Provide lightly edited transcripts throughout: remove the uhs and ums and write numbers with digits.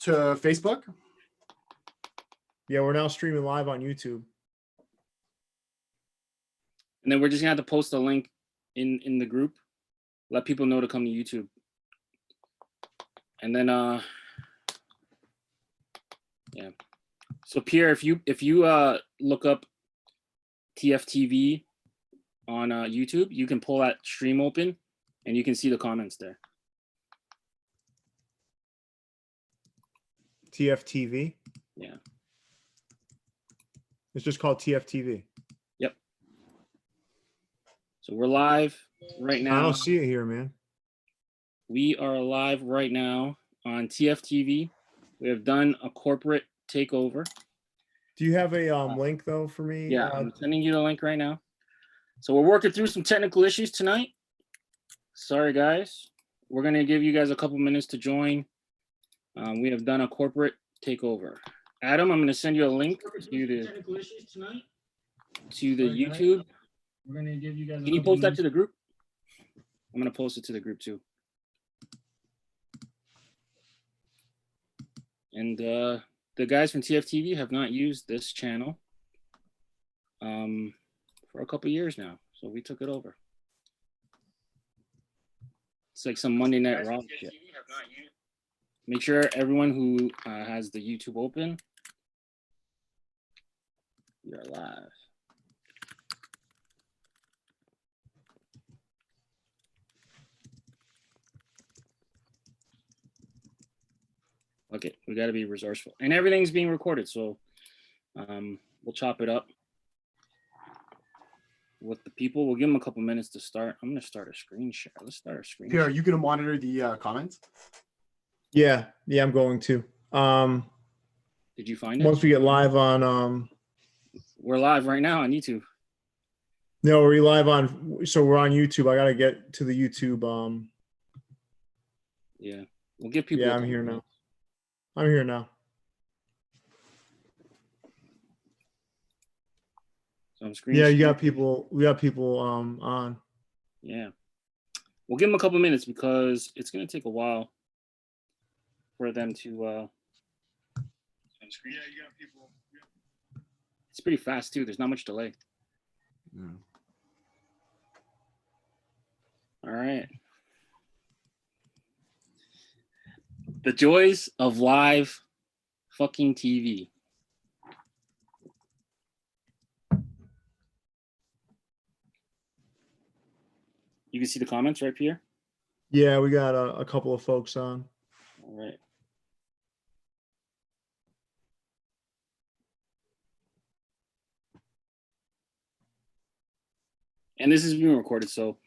to Facebook? Yeah, we're now streaming live on YouTube. And then we're just gonna have to post a link in the group. Let people know to come to YouTube. And then yeah. So Pierre, if you look up TFTV on YouTube, you can pull that stream open and you can see the comments there. TFTV? Yeah. It's just called TFTV. Yep. So we're live right now. I don't see it here, man. We are live right now on TFTV. We have done a corporate takeover. Do you have a link though for me? Yeah, I'm sending you the link right now. So we're working through some technical issues tonight. Sorry, guys. We're gonna give you guys a couple minutes to join. We have done a corporate takeover. Adam, I'm gonna send you a link to the technical issues tonight. To the YouTube. We're gonna give you guys. Can you post that to the group? I'm gonna post it to the group too. And the guys from TFTV have not used this channel for a couple years now, so we took it over. It's like some Monday Night Raw shit. Make sure everyone who has the YouTube open, you're live. Okay, we got to be resourceful, and everything's being recorded, so we'll chop it up with the people. We'll give them a couple minutes to start. I'm gonna start a screen share. Let's start a screen Pierre, share. are you going to monitor the comments? Yeah, I'm going to. Did you find it? Once we get live on We're live right now on YouTube. no, we're live on, so we're on YouTube. I gotta get to the YouTube. Yeah, we'll give people. Yeah, I'm here now. I'm here now. So I'm screen Yeah, sharing. you got people. We got people on. Yeah, we'll give them a couple minutes because it's gonna take a while for them to. Yeah, you got people. It's pretty fast too. There's not much delay. Yeah. All right. The joys of live fucking TV. You can see the comments right here. Yeah, we got a couple of folks on. All right. And this is being recorded, so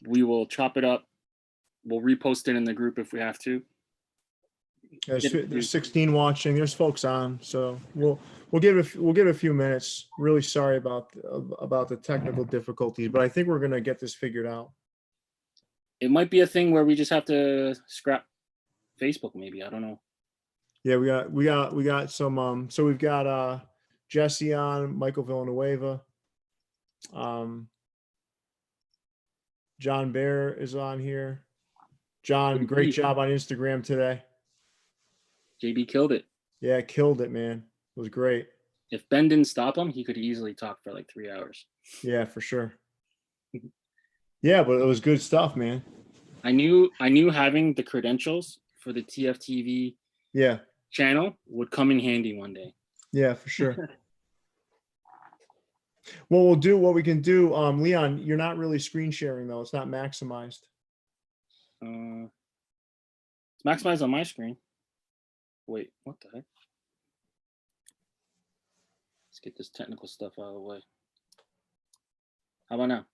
we will chop it up. We'll repost it in the group if we have to. There's 16 watching. There's folks on, so we'll give it a few minutes. Really sorry about the technical difficulties, but I think we're gonna get this figured out. It might be a thing where we just have to scrap Facebook, maybe. I don't know. Yeah, we got some. So we've got Jesse on, Michael Villanueva, John Bear is on here. John, great job on Instagram today. JB killed it. Yeah, killed it, man. It was great. If Ben didn't stop him, he could easily talk for like 3 hours. Yeah, for sure. Yeah, but it was good stuff, man. I knew having the credentials for the TFTV channel would come in handy one day. Yeah, for sure. What we can do, Leon, you're not really screen sharing though. It's not maximized. It's maximized on my screen. Wait, what the heck? Let's get this technical stuff out of the way. How about now?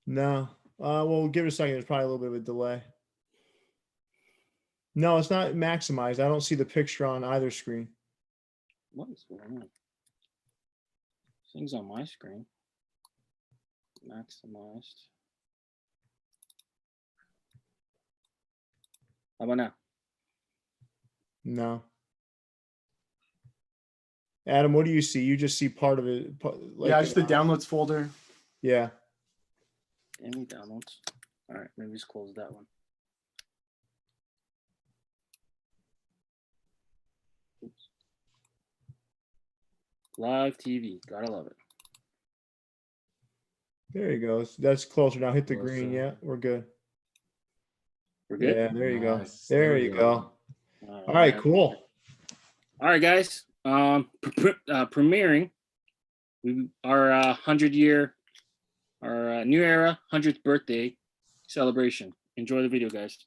No. Well, give it a second. There's probably a little bit of a delay. No, it's not maximized. I don't see the picture on either screen. What is going on? Things on my screen. Maximized. How about now? No. Adam, what do you see? You just see part of it. Yeah, just the downloads folder. Yeah. Any downloads? All right, maybe just close that one. Live TV. Gotta love it. There you go. That's closer now. Hit the Closer. green. Yeah, we're good. We're good. Yeah, there you go. Nice. There There you we go. All right, cool. All right, guys. Premiering our 100-year, our new era 100th birthday celebration. Enjoy the video, guys.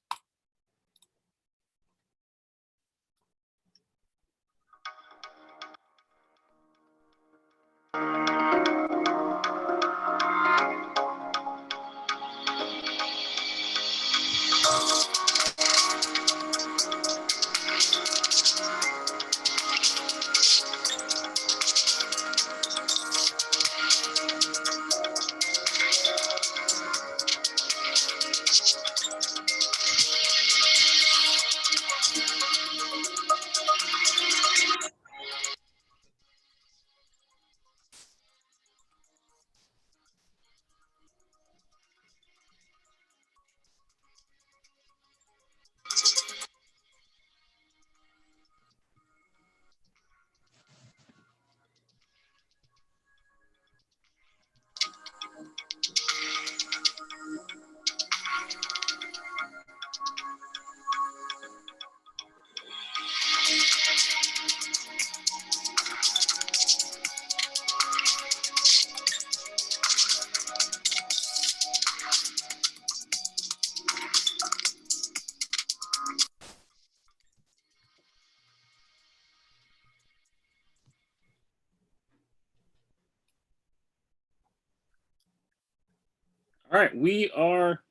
All right, we are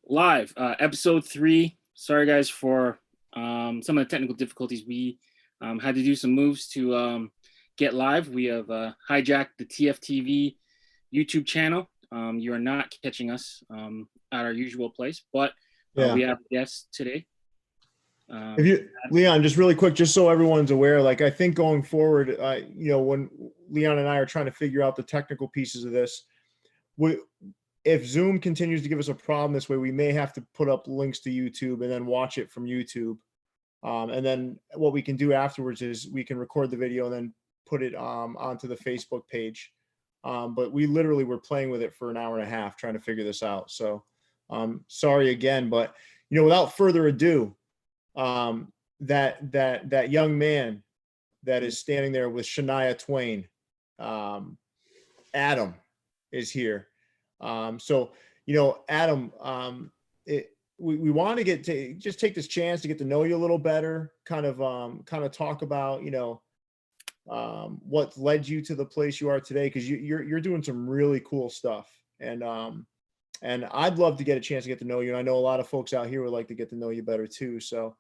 live. Episode 3. Sorry, guys, for some of the technical difficulties. We had to do some moves to get live. We have hijacked the TFTV YouTube channel. You are not catching us at our usual place, but Yeah. we have guests today. If you, Leon, just really quick, just so everyone's aware, like I think going forward, you know, when Leon and I are trying to figure out the technical pieces of this, if Zoom continues to give us a problem this way, we may have to put up links to YouTube and then watch it from YouTube. And then what we can do afterwards is we can record the video and then put it onto the Facebook page. But we literally were playing with it for an hour and a half trying to figure this out. So sorry again, but you know, without further ado, that young man that is standing there with Shania Twain, Adam, is here. So, you know, Adam, we want to get to just take this chance to get to know you a little better, kind of talk about, you know, what led you to the place you are today, because you're doing some really cool stuff, and I'd love to get a chance to get to know you. And I know a lot of folks out here would like to get to know you better too. So,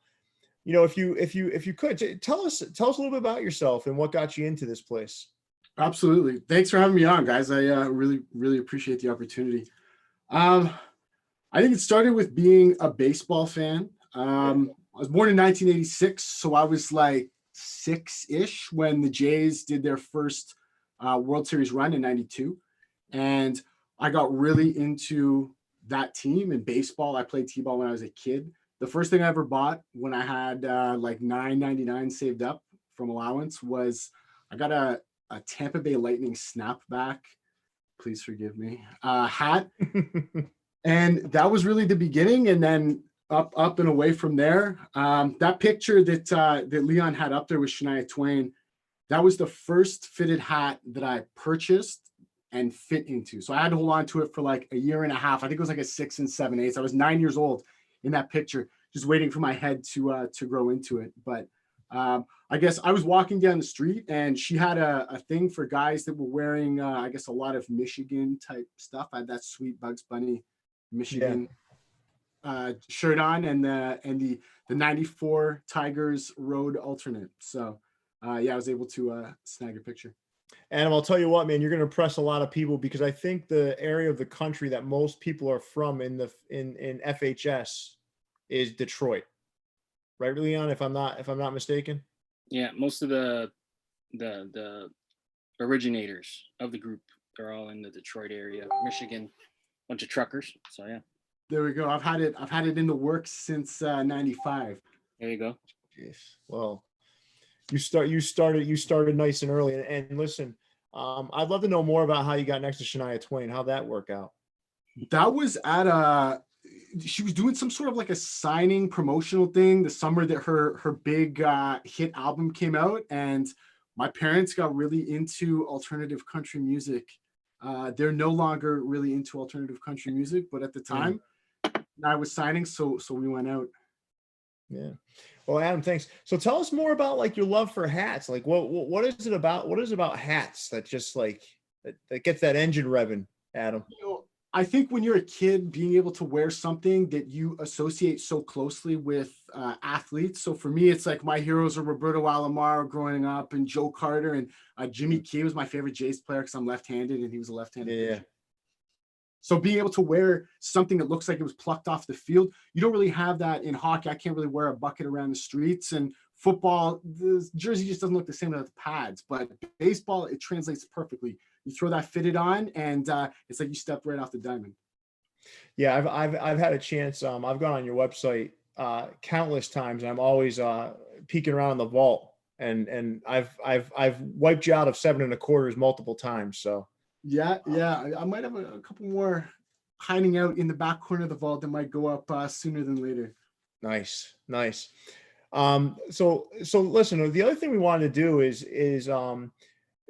you know, if you could tell us a little bit about yourself and what got you into this place. Absolutely. Thanks for having me on, guys. I really appreciate the opportunity. I think it started with being a baseball fan. I was born in 1986, so I was like 6-ish when the Jays did their first World Series run in 92. And I got really into that team in baseball. I played t-ball when I was a kid. The first thing I ever bought when I had like $9.99 saved up from allowance was I got a Tampa Bay Lightning snapback, please forgive me, hat. And that was really the beginning. And then up and away from there. That picture that Leon had up there with Shania Twain, that was the first fitted hat that I purchased and fit into. So I had to hold on to it for like a year and a half. I think it was like a 6 7/8. I was 9 years old in that picture, just waiting for my head to grow into it. But I guess I was walking down the street and she had a thing for guys that were wearing, I guess, a lot of Michigan type stuff. I had that sweet Bugs Bunny Michigan shirt on, and the 94 Tigers road alternate. So I was able to snag a picture. And I'll tell you what, man, you're going to impress a lot of people, because I think the area of the country that most people are from in FHS is Detroit, right, Leon? If I'm not mistaken. Yeah, most of the originators of the group, they're all in the Detroit area, Michigan, bunch of truckers. So yeah. There we go. I've had it in the works since 95. There you go. Jeez. Well, You started nice and early. And listen, I'd love to know more about how you got next to Shania Twain. How'd that work out? That was at she was doing some sort of like a signing promotional thing the summer that her big hit album came out, and my parents got really into alternative country music. They're no longer really into alternative country music, but at the time I was signing, so we went out. Yeah. Well, Adam, thanks. So tell us more about like your love for hats. Like what is it about? What is it about hats that just like that gets that engine revving, Adam? You know, I think when you're a kid, being able to wear something that you associate so closely with athletes. So for me, it's like my heroes are Roberto Alomar growing up, and Joe Carter, and Jimmy Key was my favorite Jays player because I'm left-handed and he was a left-handed pitcher. So being able to wear something that looks like it was plucked off the field, you don't really have that in hockey. I can't really wear a bucket around the streets, and football, the jersey just doesn't look the same without the pads. But baseball, it translates perfectly. You throw that fitted on, and it's like you stepped right off the diamond. Yeah, I've had a chance. I've gone on your website countless times, and I'm always peeking around in the vault, and I've wiped you out of 7 1/4 multiple times. So. Yeah. I might have a couple more hiding out in the back corner of the vault that might go up sooner than later. Nice. So listen, the other thing we wanted to do is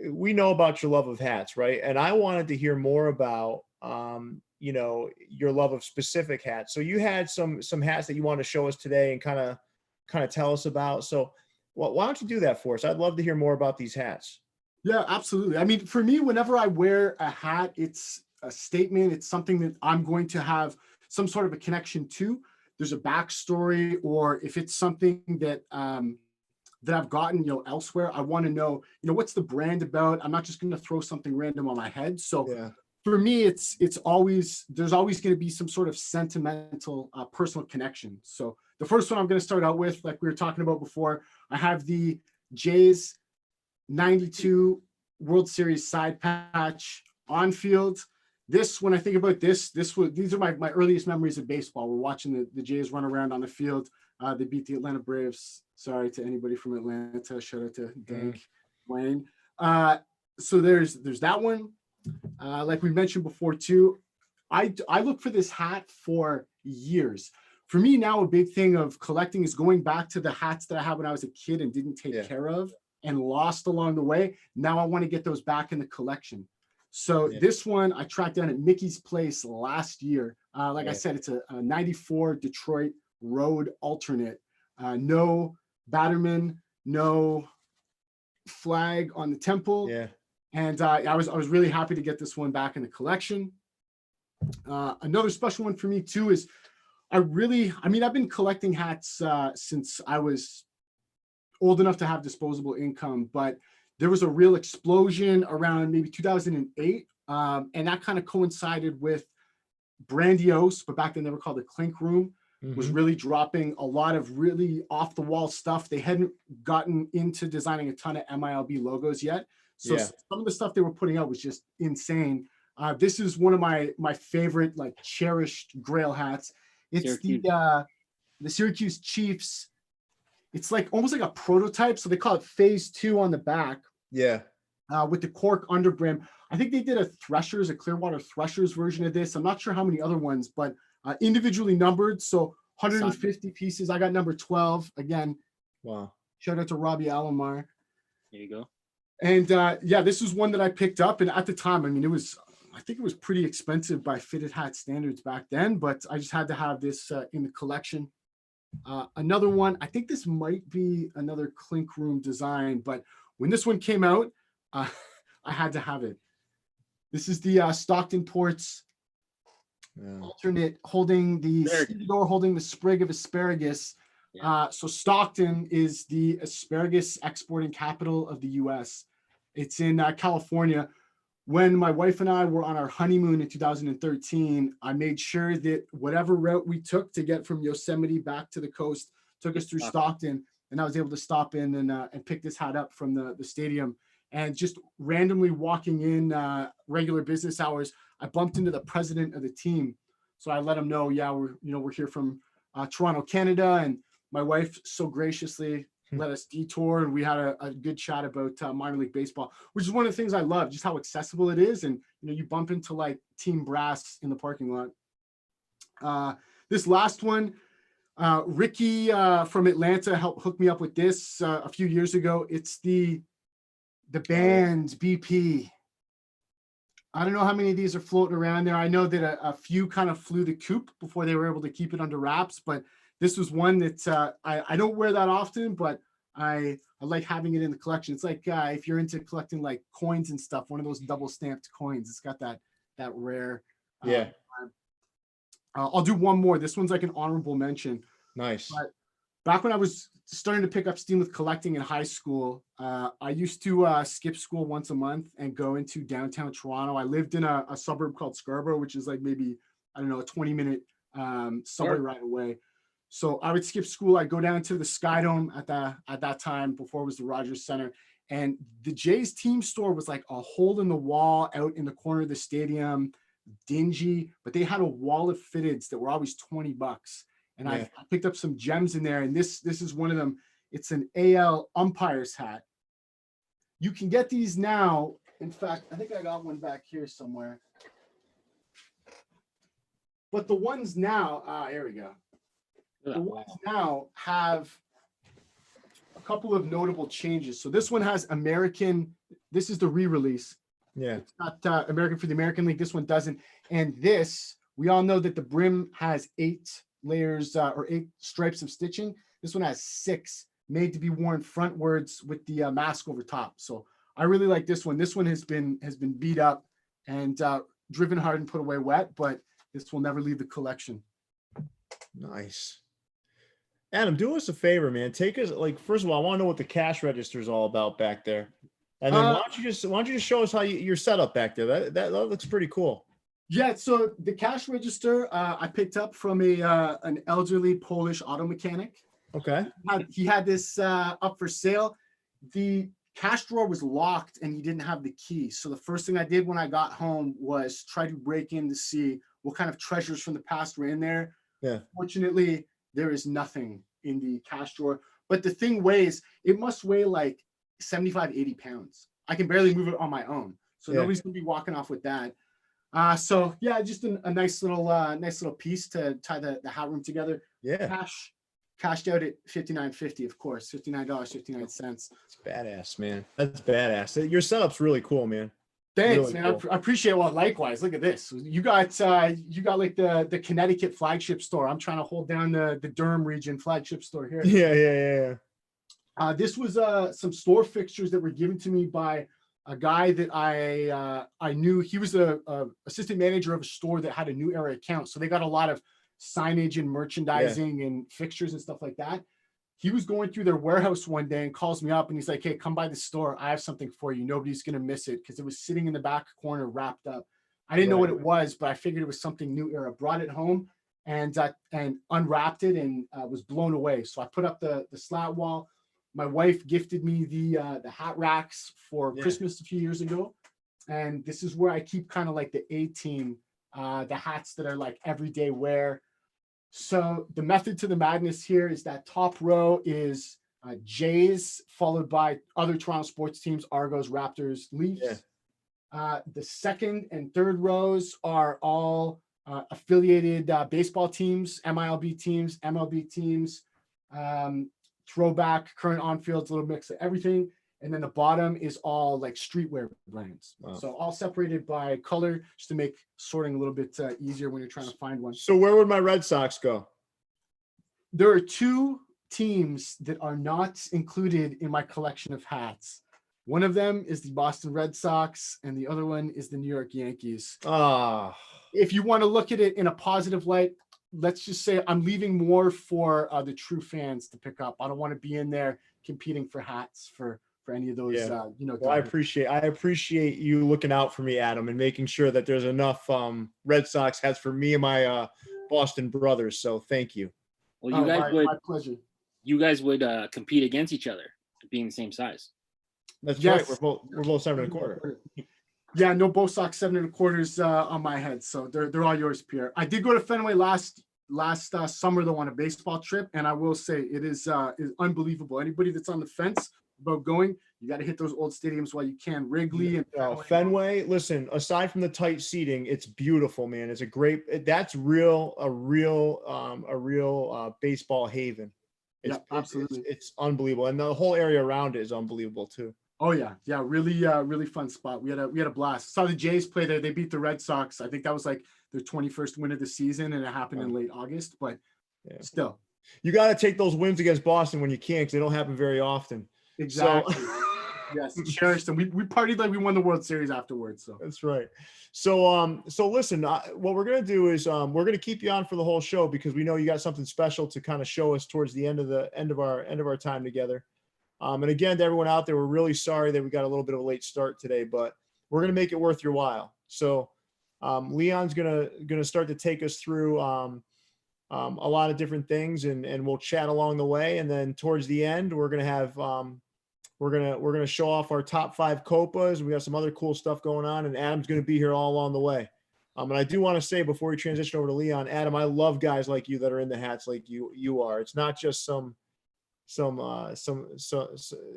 we know about your love of hats, right? And I wanted to hear more about your love of specific hats. So you had some hats that you want to show us today and kind of tell us about. So why don't you do that for us? I'd love to hear more about these hats. Yeah, absolutely. I mean, for me, whenever I wear a hat, it's a statement. It's something that I'm going to have some sort of a connection to. There's a backstory, or if it's something that that I've gotten, elsewhere, I want to know, what's the brand about? I'm not just going to throw something random on my head. So for me, there's always going to be some sort of sentimental, personal connection. So the first one I'm going to start out with, like we were talking about before, I have the Jays 92 World Series side patch on field. When I think about these are my earliest memories of baseball. We're watching the Jays run around on the field. They beat the Atlanta Braves. Sorry to anybody from Atlanta. Shout out to Dank Wayne. So there's that one. Like we mentioned before too, I look for this hat for years. For me now, a big thing of collecting is going back to the hats that I had when I was a kid and didn't take care of and lost along the way. Now I want to get those back in the collection. So this one I tracked down at Mickey's Place last year. I said, it's a 94 Detroit Road alternate. No Batterman, no flag on the temple. Yeah. And I was really happy to get this one back in the collection. Another special one for me too is I've been collecting hats since I was old enough to have disposable income, but there was a real explosion around maybe 2008. And that kind of coincided with Brandiose, but back then they were called the Clink Room, was really dropping a lot of really off the wall stuff. They hadn't gotten into designing a ton of MILB logos yet. So some of the stuff they were putting out was just insane. This is one of my favorite, like, cherished Grail hats. It's the Syracuse Chiefs. It's like almost like a prototype. So they call it Phase 2 on the back. Yeah. With the cork underbrim. I think they did a Clearwater Threshers version of this. I'm not sure how many other ones, but individually numbered. So 150 pieces. I got number 12 again. Wow. Shout out to Robbie Alomar. There you go. And this is one that I picked up. And at the time, I think it was pretty expensive by fitted hat standards back then, but I just had to have this in the collection. Another one, I think this might be another Clink Room design, but when this one came out, I had to have it. This is the Stockton Ports alternate holding the sprig of asparagus. So Stockton is the asparagus exporting capital of the U.S. It's in California. When my wife and I were on our honeymoon in 2013, I made sure that whatever route we took to get from Yosemite back to the coast took us through Stockton, and I was able to stop in and pick this hat up from the stadium. And just randomly walking in regular business hours, I bumped into the president of the team. So I let him know, we're here from Toronto, Canada, and my wife so graciously let us detour, and we had a good chat about minor league baseball, which is one of the things I love, just how accessible it is. And, you bump into like team brass in the parking lot. This last one, Ricky from Atlanta helped hook me up with this a few years ago. It's the band BP. I don't know how many of these are floating around there. I know that a few kind of flew the coop before they were able to keep it under wraps, but this was one that I don't wear that often, but I like having it in the collection. It's like if you're into collecting like coins and stuff, one of those double stamped coins. It's got that rare. Yeah. I'll do one more. This one's like an honorable mention. Nice. But back when I was starting to pick up steam with collecting in high school, I used to skip school once a month and go into downtown Toronto. I lived in a suburb called Scarborough, which is like maybe, I don't know, a 20-minute subway ride away. So I would skip school. I'd go down to the Sky Dome at that time before it was the Rogers Center. And the Jays team store was like a hole in the wall out in the corner of the stadium, dingy, but they had a wall of fitteds that were always $20. And I picked up some gems in there. And this is one of them. It's an AL umpire's hat. You can get these now. In fact, I think I got one back here somewhere. But the ones now, here we go. The ones now have a couple of notable changes. So this one has American. This is the re-release. Yeah. It's not American for the American League. This one doesn't. And this, we all know that the brim has 8 layers or 8 stripes of stitching. This one has 6, made to be worn frontwards with the mask over top. So I really like this one. This one has been beat up and driven hard and put away wet, but this will never leave the collection. Nice. Adam, do us a favor, man. Take us, like, first of all, I want to know what the cash register is all about back there. And then why don't you just show us how your setup back there? That looks pretty cool. Yeah, so the cash register I picked up from an elderly Polish auto mechanic. Okay. He had this up for sale. The cash drawer was locked and he didn't have the key. So the first thing I did when I got home was try to break in to see what kind of treasures from the past were in there. Yeah. Fortunately, there is nothing in the cash drawer, but the thing weighs, it must weigh like 75, 80 pounds. I can barely move it on my own. So nobody's gonna be walking off with that. So yeah, just a nice little piece to tie the hat room together. Yeah. Cashed out at $59.50, of course, $59.59. It's badass, man. That's badass. Your setup's really cool, man. Thanks, Really man. cool. I appreciate it. Well, likewise. Look at this. You got like the Connecticut flagship store. I'm trying to hold down the Durham region flagship store here. Yeah. This was some store fixtures that were given to me by a guy that I knew. He was a assistant manager of a store that had a New Era account. So they got a lot of signage and merchandising and fixtures and stuff like that. He was going through their warehouse one day and calls me up and he's like, "Hey, come by the store. I have something for you. Nobody's going to miss it," because it was sitting in the back corner wrapped up. I didn't know what it was, but I figured it was something New Era. Brought it home and unwrapped it and was blown away. So I put up the slat wall. My wife gifted me the hat racks for Christmas a few years ago. And this is where I keep kind of like the A-team, the hats that are like everyday wear. So the method to the madness here is that top row is Jays, followed by other Toronto sports teams, Argos, Raptors, Leafs. The second and third rows are all affiliated baseball teams, MILB teams, MLB teams, throwback, current on-fields, a little mix of everything. And then the bottom is all like streetwear brands. Wow. So all separated by color, just to make sorting a little bit easier when you're trying to find one. So where would my Red Sox go? There are 2 teams that are not included in my collection of hats. One of them is the Boston Red Sox, and the other one is the New York Yankees. If you want to look at it in a positive light, let's just say I'm leaving more for the true fans to pick up. I don't want to be in there competing for hats for any of those, Well, I appreciate you looking out for me, Adam, and making sure that there's enough Red Sox hats for me and my Boston brothers. So thank you. Well, my pleasure. You guys would compete against each other, being the same size. That's Yes. right. We're both 7 1/4. Yeah, no Bo Sox 7 1/4s on my head. So they're all yours, Pierre. I did go to Fenway last last summer though on a baseball trip, and I will say it is unbelievable. Anybody that's on the fence about going, you got to hit those old stadiums while you can. Wrigley and Fenway. Listen, aside from the tight seating, it's beautiful, man. It's a great. That's a real baseball haven. Yeah, absolutely. It's unbelievable, and the whole area around it is unbelievable too. Oh yeah, really fun spot. We had a blast. Saw the Jays play there. They beat the Red Sox. I think that was like their 21st win of the season, and it happened in late August. But still, you got to take those wins against Boston when you can, because they don't happen very often. Exactly. So, yes, cherished them. We partied like we won the World Series afterwards. So that's right. So listen, what we're gonna do is we're gonna keep you on for the whole show, because we know you got something special to kind of show us towards the end of our time together. And again, to everyone out there, we're really sorry that we got a little bit of a late start today, but we're gonna make it worth your while. So Leon's gonna start to take us through a lot of different things, and we'll chat along the way. And then towards the end, we're gonna have we're gonna show off our top 5 Copas. We got some other cool stuff going on, and Adam's gonna be here all along the way. And I do want to say before we transition over to Leon, Adam, I love guys like you that are in the hats like you are. It's not just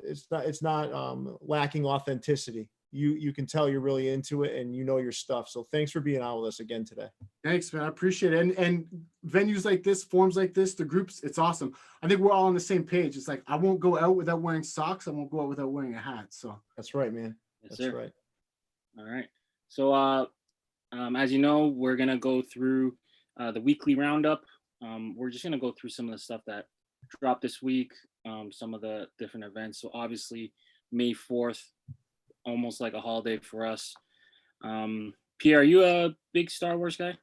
it's not lacking authenticity. You can tell you're really into it and you know your stuff. So thanks for being on with us again today. Thanks, man. I appreciate it. And venues like this, forums like this, the groups, it's awesome. I think we're all on the same page. It's like, I won't go out without wearing socks. I won't go out without wearing a hat. So that's right, man. Yes, that's sir. right. All right. So as you know, we're going to go through the weekly roundup. We're just going to go through some of the stuff that dropped this week, some of the different events. So obviously May 4th, almost like a holiday for us. Pierre, are you a big Star Wars guy?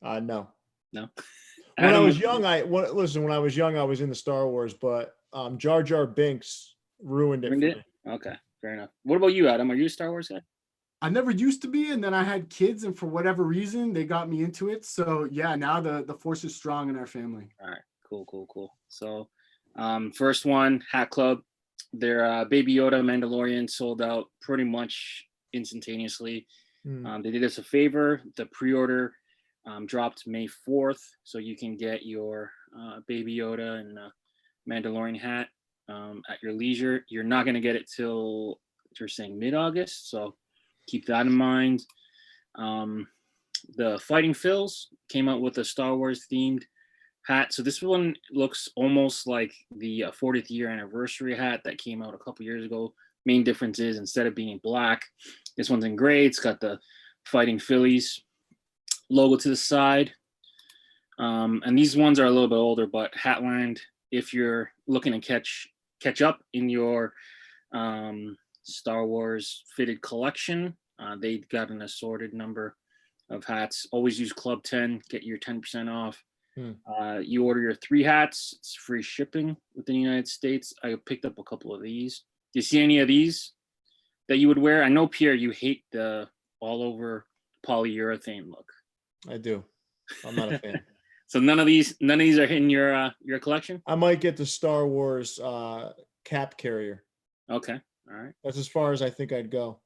No. No. When I was young, I was into Star Wars, but Jar Jar Binks ruined it for me. Okay, fair enough. What about you, Adam? Are you a Star Wars guy? I never used to be, and then I had kids, and for whatever reason, they got me into it. So yeah, now the force is strong in our family. All right, cool. So first one, Hat Club. Their Baby Yoda Mandalorian sold out pretty much instantaneously. They did us a favor. The pre-order dropped May 4th, so you can get your Baby Yoda and Mandalorian hat at your leisure. You're not going to get it till, you're saying, mid-August, so keep that in mind. The Fighting Phils came out with a Star Wars themed hat. So this one looks almost like the 40th year anniversary hat that came out a couple years ago. Main difference is, instead of being in black, this one's in gray. It's got the Fighting Phillies logo to the side. And these ones are a little bit older, but Hatland, if you're looking to catch up in your Star Wars fitted collection, they got an assorted number of hats. Always use Club 10, get your 10% off. You order your 3 hats, it's free shipping within the United States. I picked up a couple of these. Do you see any of these that you would wear? I know, Pierre, you hate the all over polyurethane look. I do. I'm not a fan. So none of these are in your collection? I might get the Star Wars cap carrier. Okay. All right. That's as far as I think I'd go.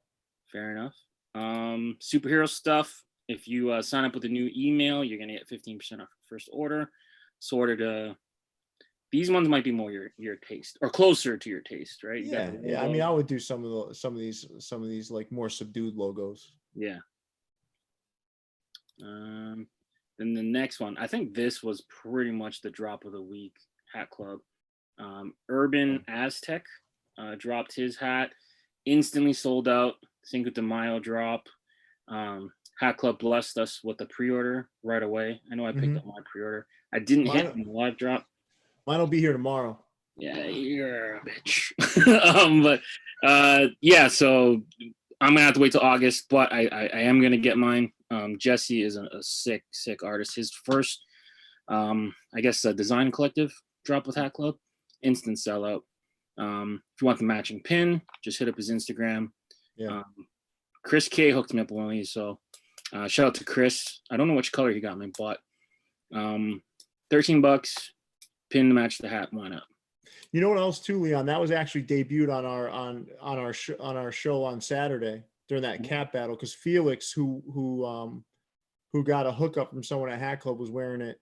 Fair enough. Superhero stuff. If you sign up with a new email, you're gonna get 15% off your first order. These ones might be more your taste, or closer to your taste, right? Yeah. I mean, I would do some of these like more subdued logos. Yeah. Then the next one, I think this was pretty much the drop of the week. Hat Club. Urban Aztec dropped his hat, instantly sold out. Cinco de Mayo drop. Hat Club blessed us with the pre-order right away. I know I picked up my pre-order. I didn't hit the live drop. Mine will be here tomorrow. Yeah, you're a bitch. Yeah, so I'm gonna have to wait till August, but I am gonna get mine. Jesse is a sick artist. His first, I guess, a design collective drop with Hat Club, instant sellout. If you want the matching pin, just hit up his Instagram. Yeah. Chris K hooked me up with one of these, so shout out to Chris. I don't know which color he got me, but $13, pin to match the hat. Why not? You know what else too, Leon? That was actually debuted on our show on Saturday during that cap battle, because Felix, who who got a hookup from someone at Hat Club was wearing it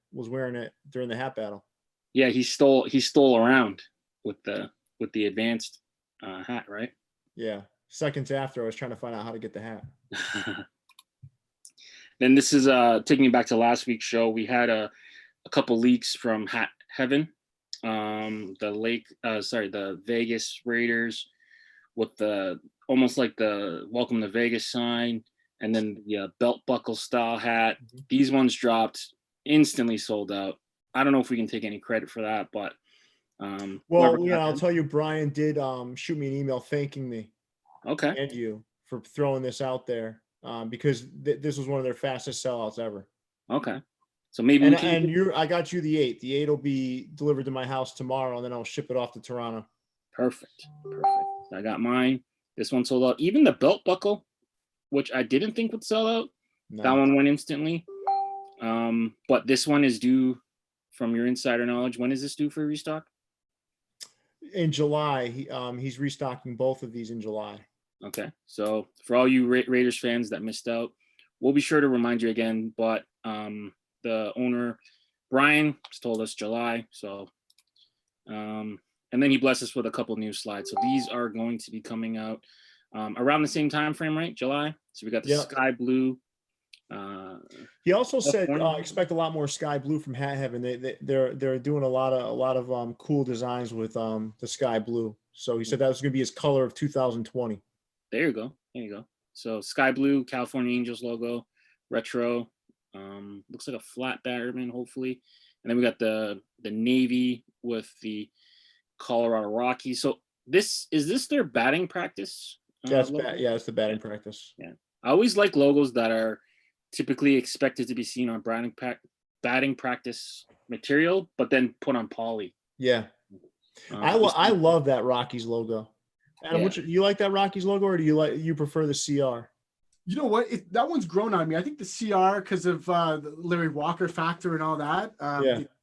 during the hat battle. Yeah, he stole around with the advanced hat, right? Yeah. Seconds after, I was trying to find out how to get the hat. Then this is taking me back to last week's show. We had a couple leaks from Hat Heaven, the Vegas Raiders with the almost like the Welcome to Vegas sign, and then the belt buckle style hat. These ones dropped, instantly sold out. I don't know if we can take any credit for that, but well, yeah, I'll tell you, Brian did shoot me an email thanking me. Okay. And you for throwing this out there because this was one of their fastest sellouts ever. Okay. So maybe I got you the 8. The 8 will be delivered to my house tomorrow, and then I'll ship it off to Toronto. Perfect. I got mine. This one sold out. Even the belt buckle, which I didn't think would sell out, that one went instantly. But this one is due, from your insider knowledge, when is this due for restock? In July. He's restocking both of these in July. Okay. So for all you Raiders fans that missed out, we'll be sure to remind you again. But the owner, Brian, has told us July. So, and then he blessed us with a couple new slides. So these are going to be coming out around the same time frame, right? July. So we got the sky blue. He also said expect a lot more sky blue from Hat Heaven. They're doing a lot of cool designs with the sky blue. So he said that was going to be his color of 2020. There you go. So sky blue, California Angels logo, retro. Looks like a flat Batterman, hopefully. And then we got the navy with the Colorado Rockies. So is this their batting practice? It's the batting practice. Yeah, I always like logos that are typically expected to be seen on batting practice material, but then put on poly. Yeah, I love that Rockies logo. Adam, you like that Rockies logo, or do you prefer the CR? You know what? That one's grown on me. I think the CR, because of the Larry Walker factor and all that,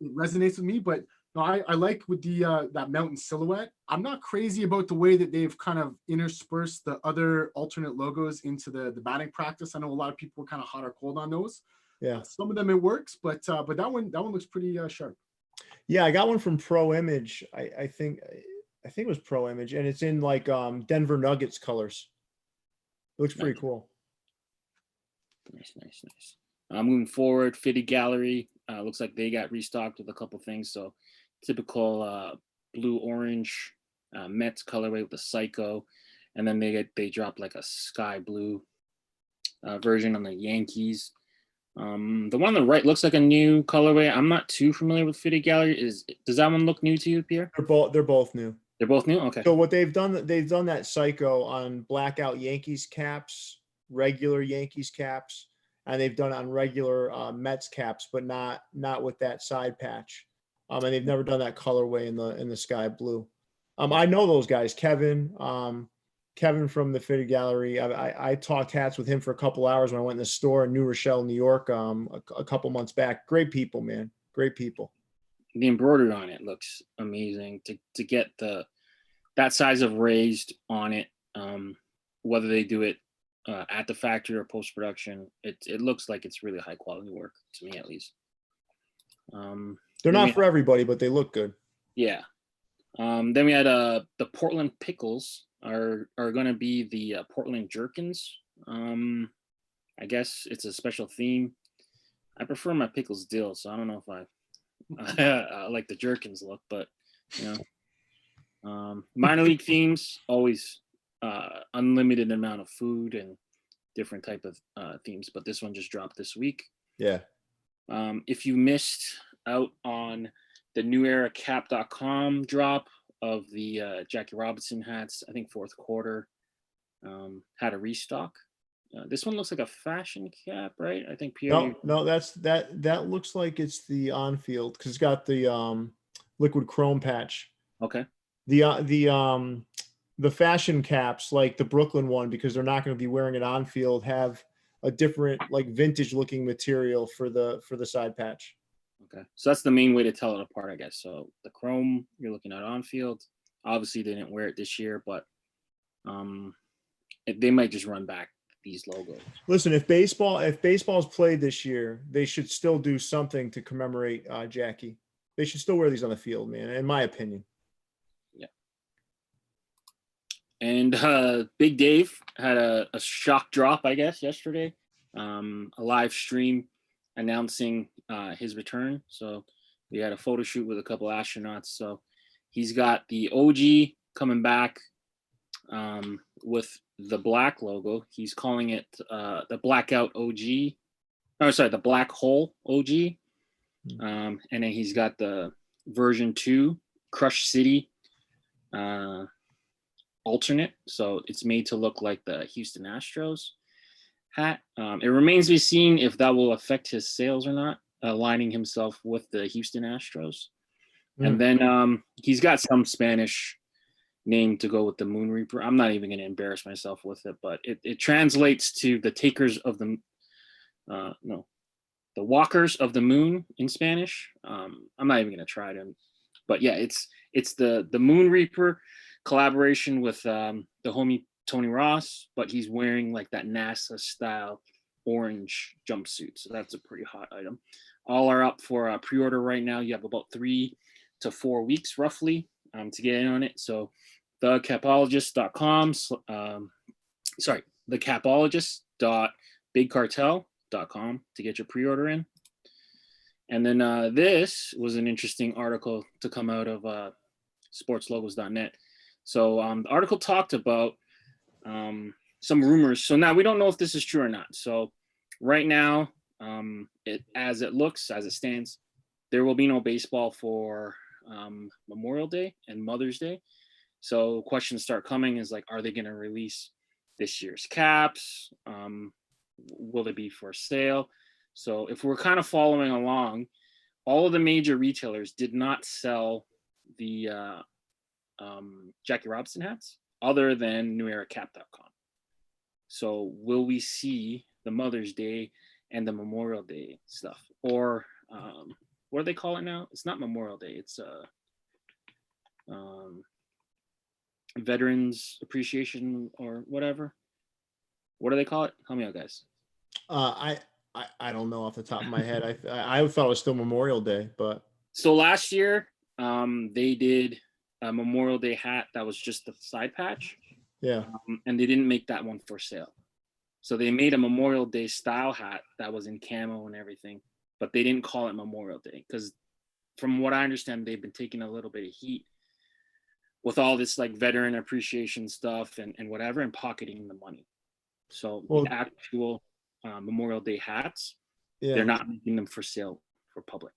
it resonates with me. But no, I like with the that mountain silhouette. I'm not crazy about the way that they've kind of interspersed the other alternate logos into the batting practice. I know a lot of people were kind of hot or cold on those. Yeah, some of them it works, but that one looks pretty sharp. Yeah, I got one from Pro Image. I think it was Pro Image, and it's in like Denver Nuggets colors. It looks pretty cool. Nice. Moving forward, Fitty Gallery looks like they got restocked with a couple things. So typical blue orange Mets colorway with the Psycho, and then they dropped like a sky blue version on the Yankees. The one on the right looks like a new colorway. I'm not too familiar with Fitty Gallery. Does that one look new to you, Pierre? They're both new. They're both new. Okay. So what they've done that Psycho on blackout Yankees caps, regular Yankees caps, and they've done it on regular Mets caps, but not with that side patch. And they've never done that colorway in the sky blue. I know those guys, Kevin from the Fitted Gallery. I talked hats with him for a couple hours when I went in the store in New Rochelle, New York, a couple months back. Great people, man. Great people. The embroidery on it looks amazing. To get that size of raised on it, whether they do it at the factory or post production, it looks like it's really high quality work to me, at least. They're not for everybody, but they look good. Yeah. Then we had the Portland Pickles are going to be the Portland Jerkins. I guess it's a special theme. I prefer my pickles dill, so I don't know if I like the Jerkins look, but minor league themes always unlimited amount of food and different type of themes, but this one just dropped this week. Yeah. If you missed out on the NewEraCap.com drop of the Jackie Robinson hats, I think fourth quarter had a restock. This one looks like a fashion cap, right? I think Pierre. No, that looks like it's the on-field because it's got the liquid chrome patch. Okay. The fashion caps, like the Brooklyn one, because they're not going to be wearing it on field, have a different like vintage looking material for the side patch. Okay, so that's the main way to tell it apart, I guess. So the chrome you're looking at on field. Obviously, they didn't wear it this year, but they might just run back these logos. Listen, if baseball's played this year, they should still do something to commemorate Jackie. They should still wear these on the field, man, in my opinion. And Big Dave had a shock drop, I guess, yesterday. A live stream announcing his return. So we had a photo shoot with a couple astronauts. So he's got the OG coming back with the black logo. He's calling it the Blackout OG. Oh, sorry, the Black Hole OG. And then he's got the version 2 Crush City alternate. So it's made to look like the Houston Astros hat. It remains to be seen if that will affect his sales or not, aligning himself with the Houston Astros. And then he's got some Spanish name to go with the Moon Reaper. I'm not even going to embarrass myself with it, but it translates to the takers of the the walkers of the moon in Spanish. I'm not even going to try to, but yeah, it's the Moon Reaper collaboration with the homie Tony Ross, but he's wearing like that NASA style orange jumpsuit. So that's a pretty hot item. All are up for pre-order right now. You have about 3 to 4 weeks roughly to get in on it. So thecapologist.com, thecapologist.bigcartel.com to get your pre-order in. And then this was an interesting article to come out of sportslogos.net. So the article talked about some rumors. So now we don't know if this is true or not. So right now, as it stands, there will be no baseball for Memorial Day and Mother's Day. So questions start coming is like, are they going to release this year's caps? Will they be for sale? So if we're kind of following along, all of the major retailers did not sell the Jackie Robinson hats other than neweracap.com. So will we see the Mother's Day and the Memorial Day stuff? Or what do they call it now? It's not Memorial Day. It's Veterans Appreciation or whatever. What do they call it? Help me out, guys. I don't know off the top of my head. I thought it was still Memorial Day, but so last year they did a Memorial Day hat that was just the side patch. Yeah. And they didn't make that one for sale. So they made a Memorial Day style hat that was in camo and everything, but they didn't call it Memorial Day because from what I understand, they've been taking a little bit of heat with all this like veteran appreciation stuff and whatever and pocketing the money. So the actual Memorial Day hats, they're not making them for sale for public.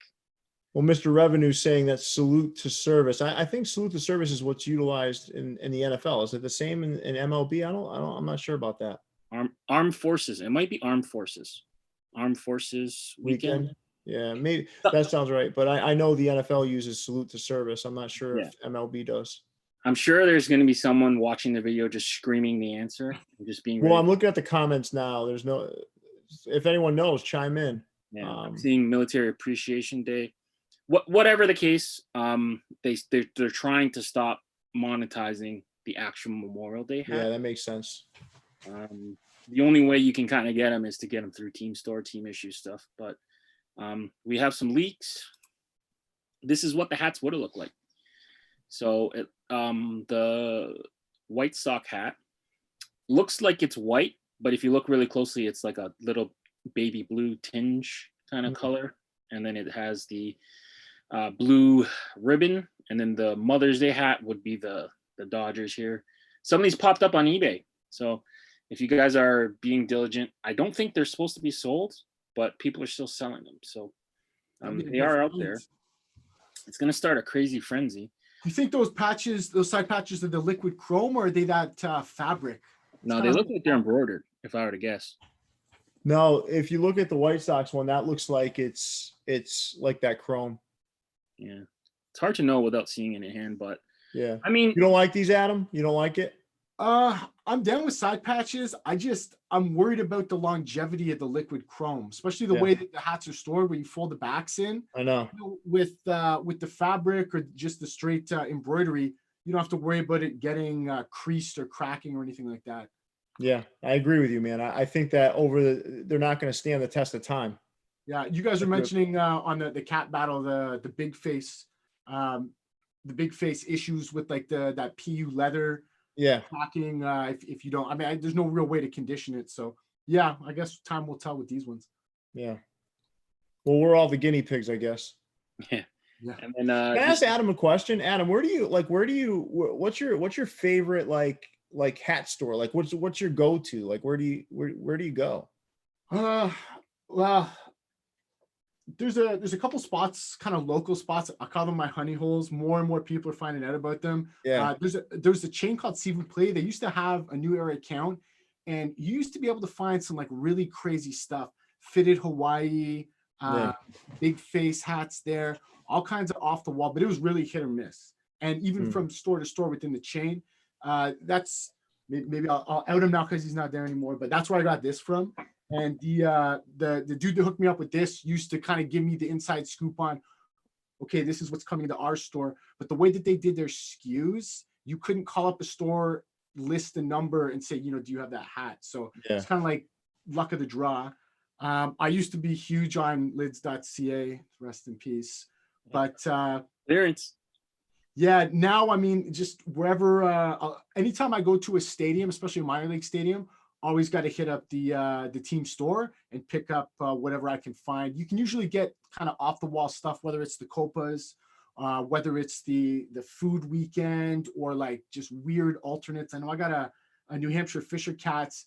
Well, Mr. Revenue saying that salute to service. I think salute to service is what's utilized in the NFL. Is it the same in MLB? I'm not sure about that. Armed Forces. It might be Armed Forces. Armed Forces weekend. Yeah, maybe that sounds right. But I know the NFL uses salute to service. I'm not sure if MLB does. I'm sure there's going to be someone watching the video just screaming the answer and just being. Well, I'm looking at the comments now. There's no. If anyone knows, chime in. Yeah, I'm seeing Military Appreciation Day. Whatever the case, they're trying to stop monetizing the actual Memorial Day hat. Yeah, that makes sense. The only way you can kind of get them is to get them through Team Store, Team Issue stuff. But we have some leaks. This is what the hats would have looked like. So the White Sox hat looks like it's white, but if you look really closely, it's like a little baby blue tinge kind of color. And then it has the blue ribbon. And then the Mother's Day hat would be the Dodgers here. Some of these popped up on eBay. So if you guys are being diligent, I don't think they're supposed to be sold, but people are still selling them. So they are out there. It's going to start a crazy frenzy. You think those patches, those side patches, are the liquid chrome or are they that fabric? No, they look like they're embroidered, if I were to guess. No, if you look at the White Sox one, that looks like it's like that chrome. Yeah. It's hard to know without seeing it in hand, but yeah. I mean, you don't like these, Adam? You don't like it? I'm down with side patches. I'm worried about the longevity of the liquid chrome, especially the way that the hats are stored where you fold the backs in. I know. With the fabric or just the straight embroidery, you don't have to worry about it getting creased or cracking or anything like that. Yeah, I agree with you, man. I think that they're not going to stand the test of time. Yeah, you guys are If they're- mentioning on the cat battle the um, big face issues with like that PU leather Yeah, packing. If you don't, I mean, there's no real way to condition it. So yeah, I guess time will tell with these ones. yeah. Well, we're all the guinea pigs, I guess. Yeah. Yeah. And then Can I ask Adam a question? Adam, what's your favorite like hat store? Like what's your go-to? Like where do you go? Well, there's a couple spots, kind of local spots. I call them my honey holes. More and more people are finding out about them. Yeah. There's a chain called Season Play. They used to have a New Era account, and you used to be able to find some like really crazy stuff. Fitted Hawaii, Yeah. big face hats there, all kinds of off the wall, but it was really hit or miss. And even from store to store within the chain, that's maybe I'll out him now because he's not there anymore. But that's where I got this from. And the dude that hooked me up with this used to kind of give me the inside scoop on, okay, this is what's coming to our store. But the way that they did their SKUs, you couldn't call up a store, list the number, and say, do you have that hat? So Yeah. it's kind of like luck of the draw. I used to be huge on lids.ca, rest in peace. But clearance. yeah, now I mean, just wherever, anytime I go to a stadium, especially a minor league stadium, always got to hit up the team store and pick up whatever I can find. You can usually get kind of off the wall stuff, whether it's the Copas, whether it's the food weekend, or like just weird alternates. I know I got a New Hampshire Fisher Cats.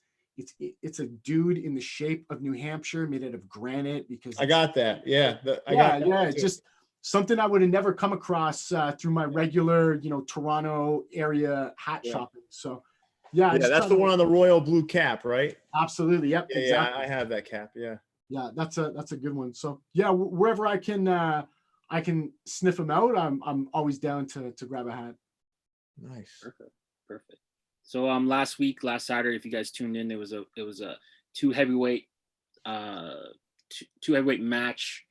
It's a dude in the shape of New Hampshire, made out of granite, because I got that. Yeah. it's just something I would have never come across through my regular, Toronto area hat shopping. So yeah, that's the one on the royal blue cap, right? Absolutely. Yep. Yeah, exactly. I have that cap. Yeah. Yeah, that's a good one. So yeah, wherever I can sniff them out, I'm always down to grab a hat. Nice. Perfect. So last Saturday, if you guys tuned in, it was a two heavyweight match.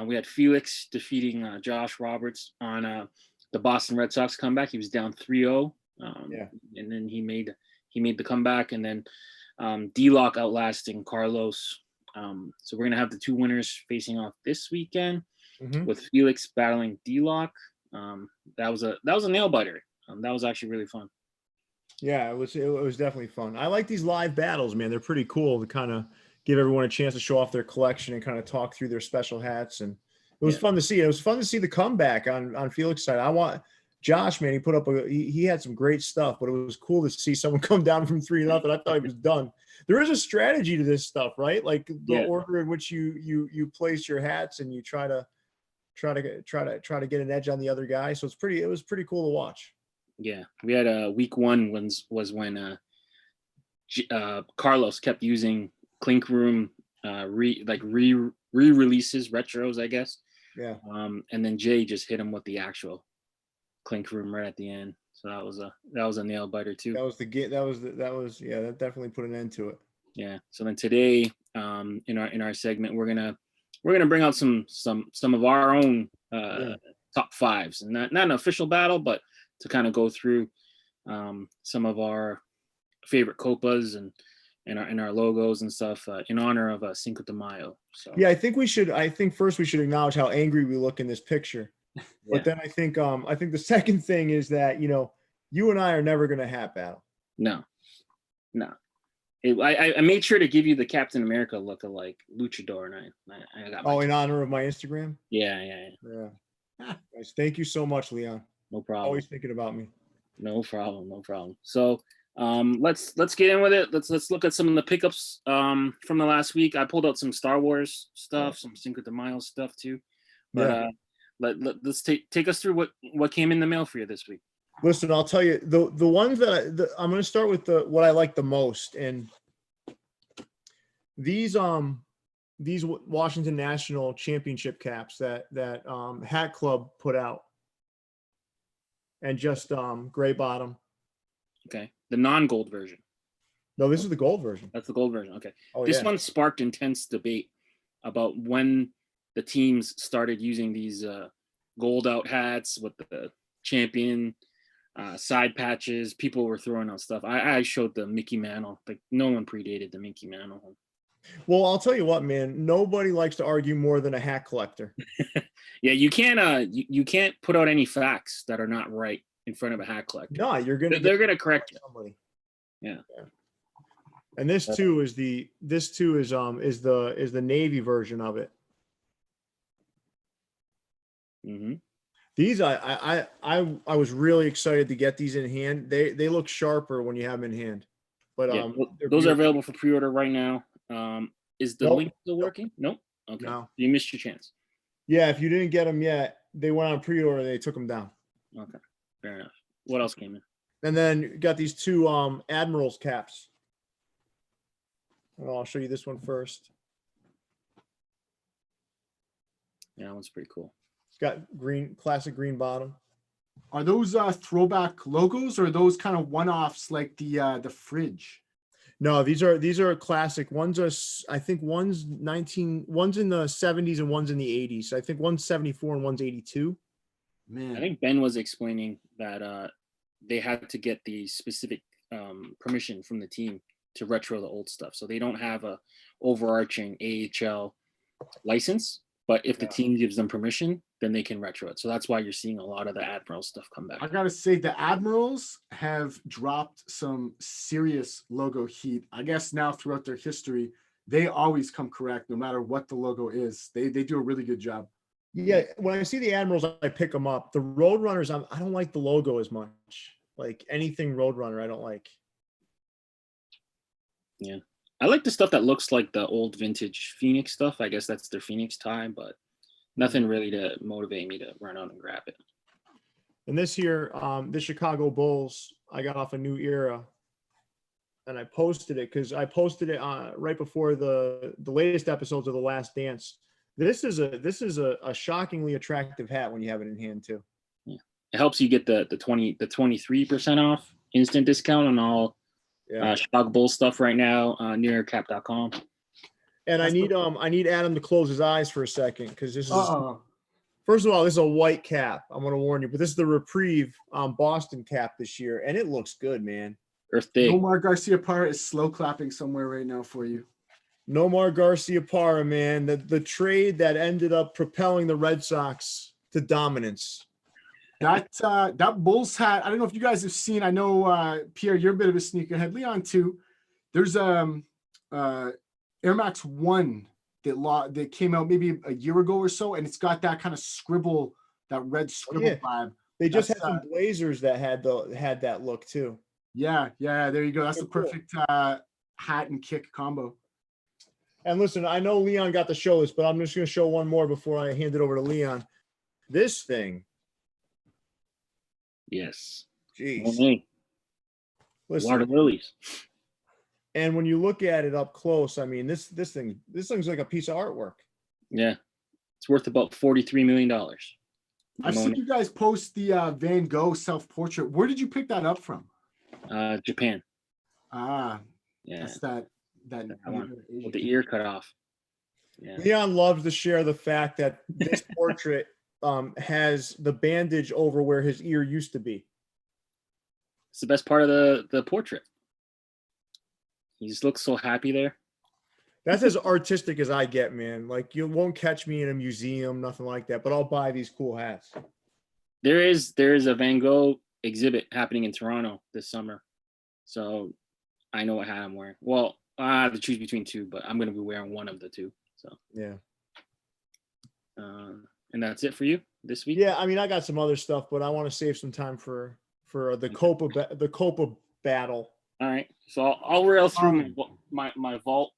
We had Felix defeating Josh Roberts on the Boston Red Sox comeback. He was down 3-0. And then he made the comeback, and then D-Lock outlasting Carlos. So we're gonna have the two winners facing off this weekend, with Felix battling D-Lock. That was a nail biter. That was actually really fun. Yeah, it was definitely fun. I like these live battles, man. They're pretty cool to kind of give everyone a chance to show off their collection and kind of talk through their special hats. And it was fun to see. It was fun to see the comeback on Felix's side. I want Josh, man, he put up he had some great stuff, but it was cool to see someone come down from 3-0. I thought he was done. There is a strategy to this stuff, right? Like the order in which you place your hats, and you try to get an edge on the other guy. So it was pretty cool to watch. Yeah, we had week one was when Carlos kept using Clink Room re-releases, retros, I guess. Yeah. And then Jay just hit him with the actual Clink Room right at the end. So that was a nail biter too. That definitely put an end to it. Yeah. So then today, in our segment, we're gonna bring out some of our own top fives, and not an official battle, but to kind of go through some of our favorite copas and our logos and stuff in honor of Cinco de Mayo. So yeah, I think first we should acknowledge how angry we look in this picture. But then I think the second thing is that you and I are never going to hat battle. No. I made sure to give you the Captain America look-alike luchador, and I got in honor of my Instagram. Yeah. Nice. Thank you so much, Leon. No problem. Always thinking about me. No problem. So let's get in with it. Let's look at some of the pickups from the last week. I pulled out some Star Wars stuff, some Cinco de Mayo stuff too. But let's take us through what came in the mail for you this week. Listen, I'll tell you the ones that I'm going to start with what I like the most, and these Washington National Championship caps that Hat Club put out, and just gray bottom. Okay, the non-gold version. No, this is the gold version. That's the gold version. Okay, this one sparked intense debate about when the teams started using these gold out hats with the champion side patches. People were throwing out stuff. I showed the Mickey Mantle. Like no one predated the Mickey Mantle. Well, I'll tell you what, man. Nobody likes to argue more than a hat collector. Yeah, you can't you can't put out any facts that are not right in front of a hat collector. No, you're gonna They're gonna correct you. somebody. Yeah. And this too is the Navy version of it. Mm-hmm. These I was really excited to get these in hand. They look sharper when you have them in hand. But Yeah, they're those are beautiful. available for pre-order right now. Is the Nope. link still working? Nope. Okay. No. You missed your chance. Yeah, if you didn't get them yet, they went on pre-order. They took them down. Okay. Fair enough. What else came in? And then you got these two Admirals caps. Well, I'll show you this one first. Yeah, that one's pretty cool. It's got classic green bottom. Are those throwback logos or are those kind of one-offs like the fridge? No, these are classic. I think one's in the 70s and one's in the 80s. I think one's 74 and one's 82. Man, I think Ben was explaining that they had to get the specific permission from the team to retro the old stuff. So they don't have a overarching AHL license, but if the team gives them permission, then they can retro it. So that's why you're seeing a lot of the Admiral stuff come back. I gotta say the Admirals have dropped some serious logo heat. I guess now throughout their history, they always come correct no matter what the logo is. They do a really good job. Yeah, when I see the Admirals, I pick them up. The Roadrunners, I don't like the logo as much. Like anything Roadrunner, I don't like. Yeah. I like the stuff that looks like the old vintage Phoenix stuff. I guess that's their Phoenix tie, but nothing really to motivate me to run out and grab it. And this here, the Chicago Bulls, I got off a New Era, and I posted it because I posted it right before the latest episodes of The Last Dance. This is a shockingly attractive hat when you have it in hand too. Yeah. It helps you get the 23% off instant discount on all Chicago Bulls stuff right now, nearcap.com. And I need Adam to close his eyes for a second because this is first of all, this is a white cap. I'm gonna warn you, but this is the Reprieve Boston cap this year, and it looks good, man. Earth Day. Omar Garciaparra is slow clapping somewhere right now for you. Nomar Garciaparra, man, the trade that ended up propelling the Red Sox to dominance. That Bulls hat, I don't know if you guys have seen, I know Pierre, you're a bit of a sneakerhead, Leon too. There's Air Max 1 that came out maybe a year ago or so, and it's got that kind of scribble, that red scribble vibe. They just had some Blazers that had that look too. Yeah, there you go. That's the perfect hat and kick combo. And listen, I know Leon got to show this, but I'm just going to show one more before I hand it over to Leon. This thing. Yes. Jeez. Listen. Water lilies. And when you look at it up close, I mean, this thing's like a piece of artwork. Yeah. It's worth about $43 million. I've seen you guys post the Van Gogh self-portrait. Where did you pick that up from? Japan. Yeah. That's that one with the ear cut off. Yeah. Leon loves to share the fact that this portrait has the bandage over where his ear used to be. It's the best part of the portrait. He just looks so happy there. That's as artistic as I get, man. Like you won't catch me in a museum, nothing like that, but I'll buy these cool hats. There is a Van Gogh exhibit happening in Toronto this summer. So I know what hat I'm wearing. Well, I have to choose between two, but I'm going to be wearing one of the two. So yeah. And that's it for you this week? Yeah, I mean, I got some other stuff, but I want to save some time for the Copa battle. All right, so I'll rail through my vault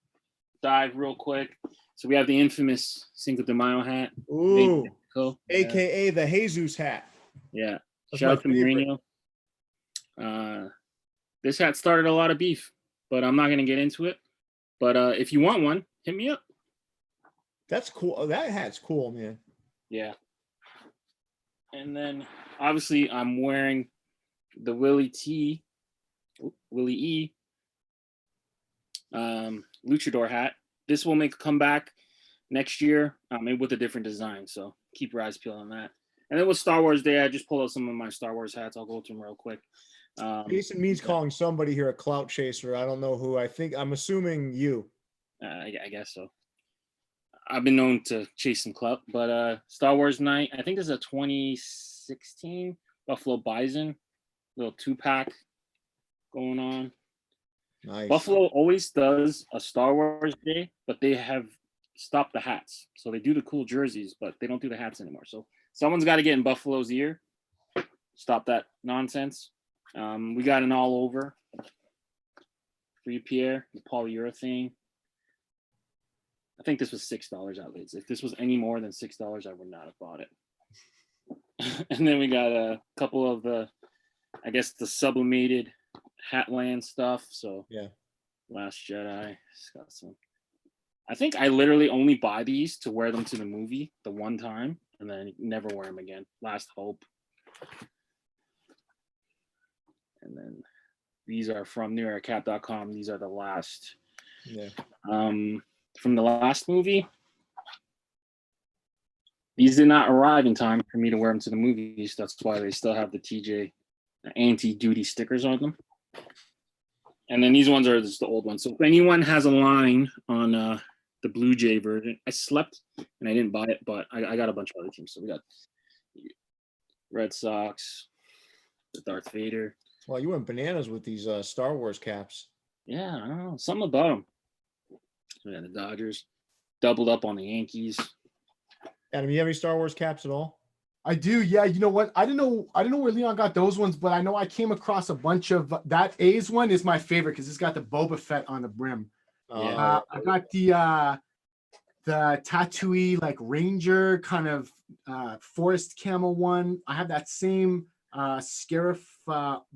dive real quick. So we have the infamous Cinco de Mayo hat. Ooh, AKA the Jesus hat. Yeah, shout out to Mourinho. This hat started a lot of beef, but I'm not going to get into it. But if you want one, hit me up. That's cool. That hat's cool, man. Yeah. And then obviously I'm wearing the Willie E. Luchador hat. This will make a comeback next year, maybe with a different design. So keep your eyes peeled on that. And then with Star Wars Day, I just pulled out some of my Star Wars hats. I'll go through them real quick. Jason means calling somebody here a clout chaser. I don't know who. I'm assuming you. I guess so. I've been known to chase some clout, but Star Wars night, I think this is a 2016 Buffalo Bison, little 2-pack going on. Nice. Buffalo always does a Star Wars Day, but they have stopped the hats. So they do the cool jerseys, but they don't do the hats anymore. So someone's got to get in Buffalo's ear. Stop that nonsense. We got an all over Free Pierre, the polyurethane. I think this was $6 at least. If this was any more than $6, I would not have bought it. And then we got a couple of the, I guess, the sublimated Hatland stuff. So Yeah. Last Jedi. It's got some. I think I literally only buy these to wear them to the movie the one time and then never wear them again. Last Hope. And then these are from NewYorkCap.com. These are the last. Yeah. From the last movie. These did not arrive in time for me to wear them to the movies. That's why they still have the TJ anti-duty stickers on them. And then these ones are just the old ones. So if anyone has a line on the Blue Jay version, I slept and I didn't buy it, but I got a bunch of other teams. So we got Red Sox, the Darth Vader. Well, you went bananas with these Star Wars caps. Yeah, I don't know. Something about them. So we got the Dodgers. Doubled up on the Yankees. Adam, you have any Star Wars caps at all? I do. Yeah. You know what? I don't know where Leon got those ones, but I know I came across a bunch of that. A's one is my favorite because it's got the Boba Fett on the brim. Yeah. I got the Tatooine like Ranger kind of forest camel one. I have that same Scarif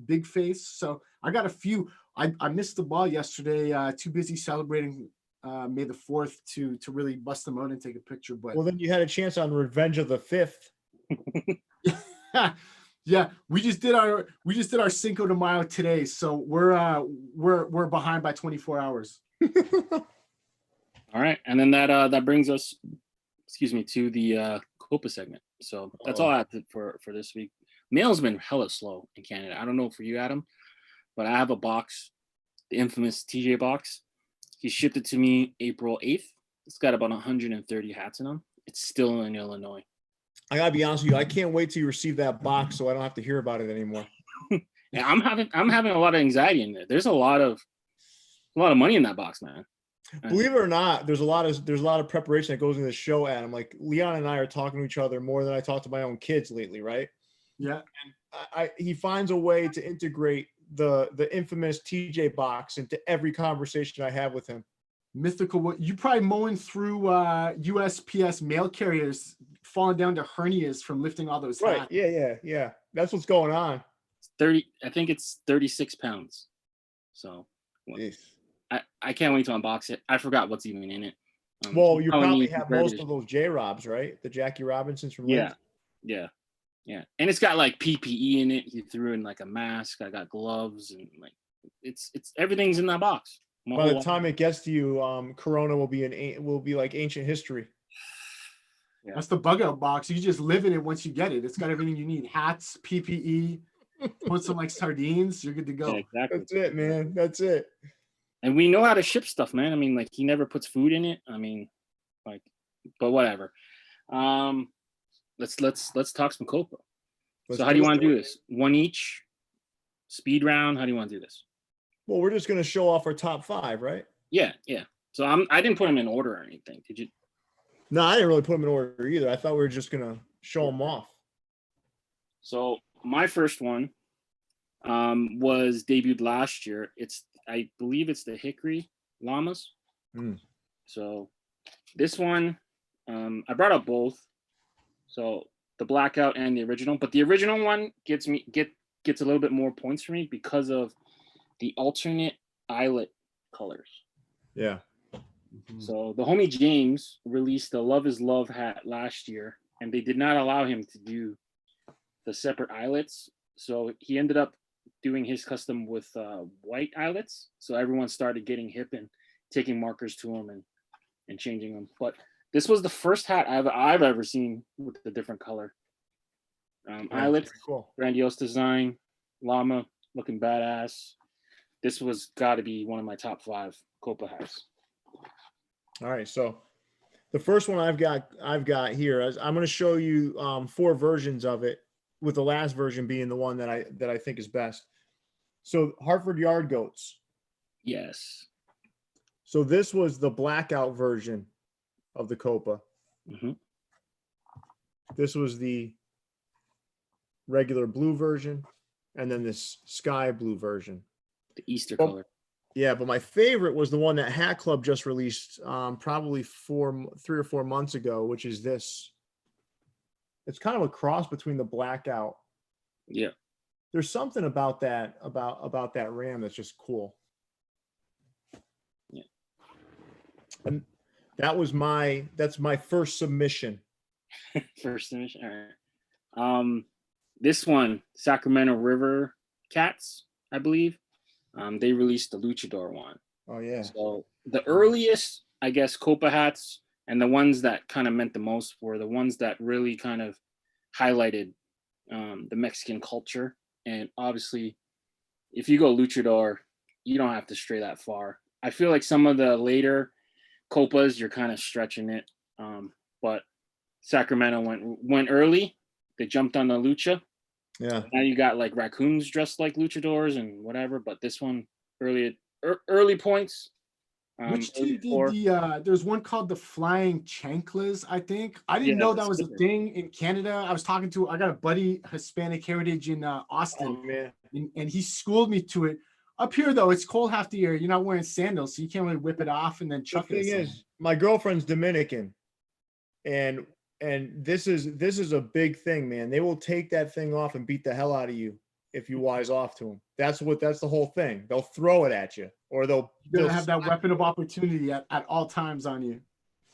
big face. So I got a few. I missed the ball yesterday. Too busy celebrating May the 4th to really bust them out and take a picture. But Well, then you had a chance on Revenge of the Fifth. yeah, we just did our Cinco de Mayo today, so we're behind by 24 hours. All right, and then that brings us, to the Copa segment. So that's all I have for this week. Mail's been hella slow in Canada. I don't know for you, Adam, but I have a box, the infamous TJ box. He shipped it to me April 8th. It's got about 130 hats in them. It's still in Illinois. I gotta be honest with you. I can't wait till you receive that box so I don't have to hear about it anymore. Yeah, I'm having a lot of anxiety in there. There's a lot of money in that box, man. Believe it or not, there's a lot of preparation that goes into the show, Adam. Like Leon and I are talking to each other more than I talk to my own kids lately, right? Yeah. And he finds a way to integrate the infamous TJ box into every conversation I have with him. Mythical. You probably mowing through USPS mail carriers, falling down to hernias from lifting all those hats. Right. Yeah. That's what's going on. 30. I think it's 36 pounds. So I can't wait to unbox it. I forgot what's even in it. Well, you probably have most of those J-Robs, right? The Jackie Robinsons from Yeah. And it's got like PPE in it. He threw in like a mask. I got gloves and like it's everything's in that box. By the time it gets to you, Corona will be like ancient history. Yeah. That's the bug out box. You just live in it once you get it. It's got everything you need: hats, PPE, put some like sardines. You're good to go. Yeah, exactly. That's it, man. That's it. And we know how to ship stuff, man. I mean, like he never puts food in it. I mean, like, but whatever. Let's talk some Copa. So how do you want to do this? One each, speed round. How do you want to do this? Well, we're just gonna show off our top 5, right? Yeah. So I didn't put them in order or anything. Did you? No, I didn't really put them in order either. I thought we were just gonna show them off. So my first one was debuted last year. I believe it's the Hickory Llamas. So this one, I brought up both. So the blackout and the original, but the original one gets a little bit more points for me because of the alternate eyelet colors. Yeah. So the homie James released the Love is Love hat last year, and they did not allow him to do the separate eyelets. So he ended up doing his custom with white eyelets. So everyone started getting hip and taking markers to them and changing them. But this was the first hat I've ever seen with a different color. Yeah, Eyelets, very cool. grandiose design, llama looking badass. This was got to be one of my top 5 Copa hats. All right, so the first one I've got here is I'm going to show you 4 versions of it, with the last version being the one that I think is best. So Hartford Yard Goats. Yes. So this was the blackout version of the Copa. Mm-hmm. This was the regular blue version, and then this sky blue version. The Easter Well, color. Yeah, but my favorite was the one that Hat Club just released probably 3 or 4 months ago, which is this. It's kind of a cross between the blackout. Yeah. There's something about that ram that's just cool. Yeah. And that's my first submission. First submission. All right. This one, Sacramento River Cats, I believe. They released the Luchador one. Oh yeah. So the earliest, I guess, Copa hats and the ones that kind of meant the most were the ones that really kind of highlighted the Mexican culture. And obviously, if you go Luchador, you don't have to stray that far. I feel like some of the later Copas, you're kind of stretching it. But Sacramento went early. They jumped on the Lucha. Yeah. Now you got like raccoons dressed like luchadors and whatever, but this one early points. Which team did there's one called the Flying Chanclas, I think. I didn't know that was a thing in Canada. I got a buddy, Hispanic Heritage in Austin, Oh, man. and he schooled me to it. Up here though, it's cold half the year. You're not wearing sandals, so you can't really whip it off and then chuck The it. thing is, my girlfriend's Dominican, and this is a big thing, man. They will take that thing off and beat the hell out of you if you wise off to them. That's the whole thing. They'll throw it at you, or they'll have that weapon of opportunity at all times on you.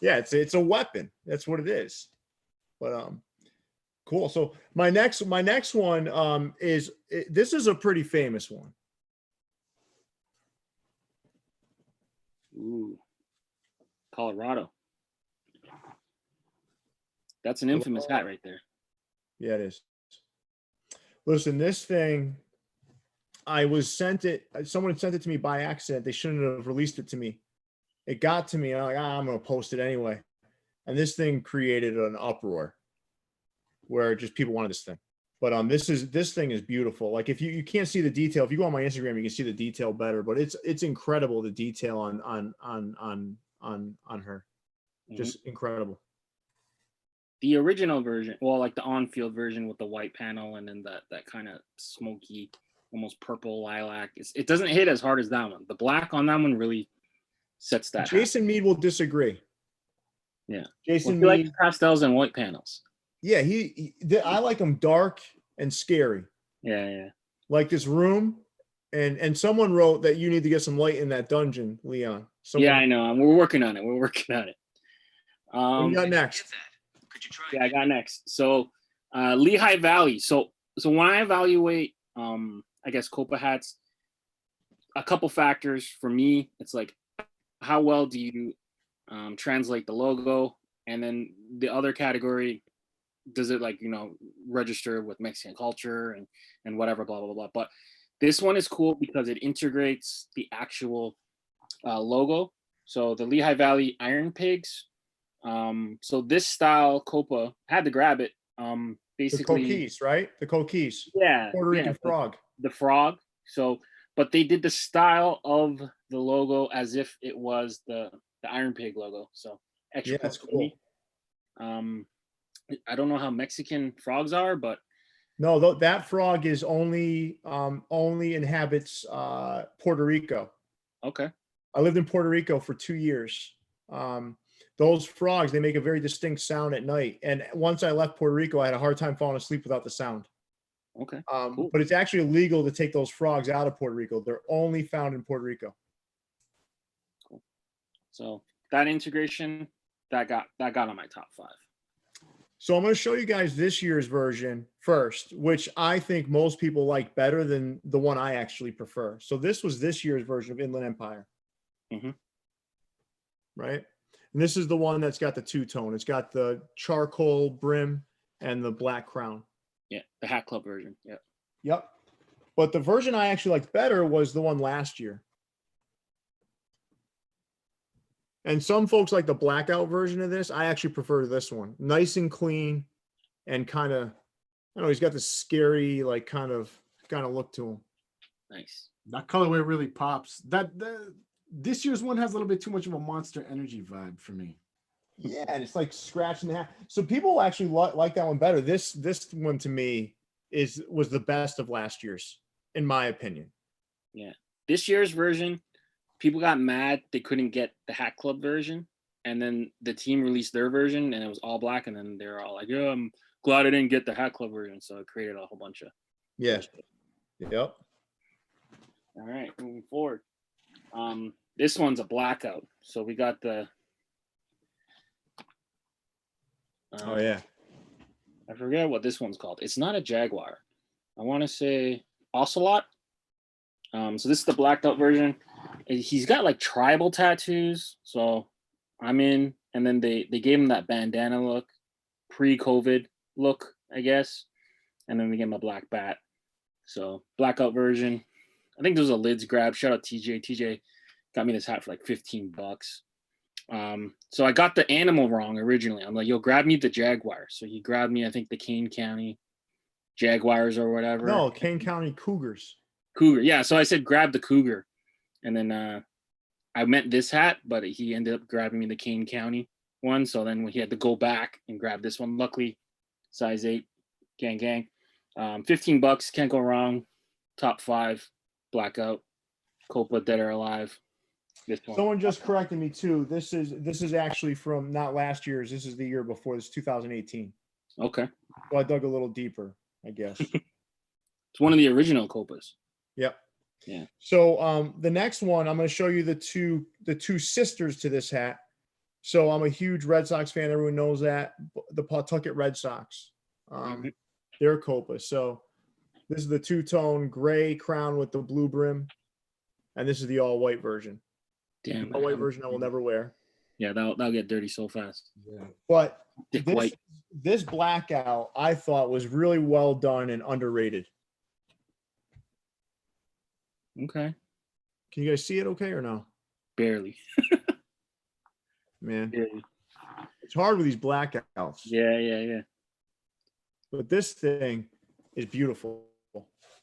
Yeah, it's a weapon. That's what it is. But cool. So my next one this is a pretty famous one. Ooh, Colorado. That's an infamous hat right there. Yeah, it is. Listen, this thing, someone sent it to me by accident. They shouldn't have released it to me. It got to me, and I'm like, I'm going to post it anyway. And this thing created an uproar where just people wanted this thing. But this thing is beautiful. Like, if you can't see the detail, if you go on my Instagram, you can see the detail better. But it's incredible, the detail on her. Just incredible. The original version, well, like the on-field version with the white panel and then that kind of smoky, almost purple lilac. It doesn't hit as hard as that one. The black on that one really sets that. Jason Mead will disagree. Yeah, Jason Mead, like pastels and white panels. Yeah, I like him dark and scary. Yeah. Like this room, and someone wrote that you need to get some light in that dungeon, Leon. Yeah, I know. We're working on it. What you got next? Yeah, I got next. So Lehigh Valley. So when I evaluate I guess Copa hats, a couple factors for me, it's like how well do you translate the logo, and then the other category, does it register with Mexican culture and whatever, blah blah blah. But this one is cool because it integrates the actual logo. So the Lehigh Valley Iron Pigs. So this style Copa, had to grab it. Basically the Coquis, right? The Coquis. Yeah. Puerto Rican frog. The frog. So, but they did the style of the logo as if it was the Iron Pig logo. So extra. That's cool. I don't know how Mexican frogs are, but no, that frog is only inhabits Puerto Rico. Okay. I lived in Puerto Rico for 2 years. Those frogs, they make a very distinct sound at night. And once I left Puerto Rico, I had a hard time falling asleep without the sound. Okay. Cool. But it's actually illegal to take those frogs out of Puerto Rico. They're only found in Puerto Rico. Cool. So that integration, that got on my top 5. So I'm going to show you guys this year's version first, which I think most people like better than the one I actually prefer. So this was this year's version of Inland Empire. Mm-hmm. Right? And this is the one that's got the two-tone. It's got the charcoal brim and the black crown. Yeah, the Hat Club version. Yeah. Yep. But the version I actually liked better was the one last year. And some folks like the blackout version of this. I actually prefer this one. Nice and clean and kind of, I don't know, he's got this scary, like kind of look to him. Nice. That colorway really pops. This year's one has a little bit too much of a Monster Energy vibe for me. Yeah, and it's like scratching the hat. So people actually like that one better. This one to me was the best of last year's, in my opinion. Yeah. This year's version, people got mad they couldn't get the Hat Club version. And then the team released their version and it was all black. And then they're all like, yeah, I'm glad I didn't get the Hat Club version. So it created a whole bunch of. Yeah. Yep. All right, moving forward. This one's a blackout. So we got the. Oh yeah. I forget what this one's called. It's not a Jaguar. I want to say Ocelot. So this is the blacked out version. He's got like tribal tattoos. So I'm in, and then they gave him that bandana look, pre-COVID look, I guess, and then we gave him a black bat. So blackout version. I think there's a lids grab. Shout out TJ. TJ got me this hat for like $15. So I got the animal wrong originally. I'm like, yo, grab me the Jaguar. So he grabbed me, I think, the Kane County Jaguars or whatever. No, Kane County Cougars. Cougar. Yeah. So I said, grab the Cougar. And then I meant this hat, but he ended up grabbing me the Kane County one. So then he had to go back and grab this one. Luckily, size 8, gang. $15, can't go wrong. Top 5, blackout, Copa, Dead or Alive. This one. Someone just corrected me too. This is actually from not last year's. This is the year before. This is 2018. Okay. So I dug a little deeper, I guess. It's one of the original Copas. Yep. Yeah. So the next one, I'm going to show you the two sisters to this hat. So I'm a huge Red Sox fan. Everyone knows that. The Pawtucket Red Sox. Their Copa. So this is the two-tone gray crown with the blue brim. And this is the all-white version. Damn. All-white version I will never wear. Yeah, that'll get dirty so fast. Yeah. But Thick white. this blackout, I thought, was really well done and underrated. Okay. Can you guys see it okay or no? Barely. Man, Barely. it's hard with these blackouts. Yeah. But this thing is beautiful.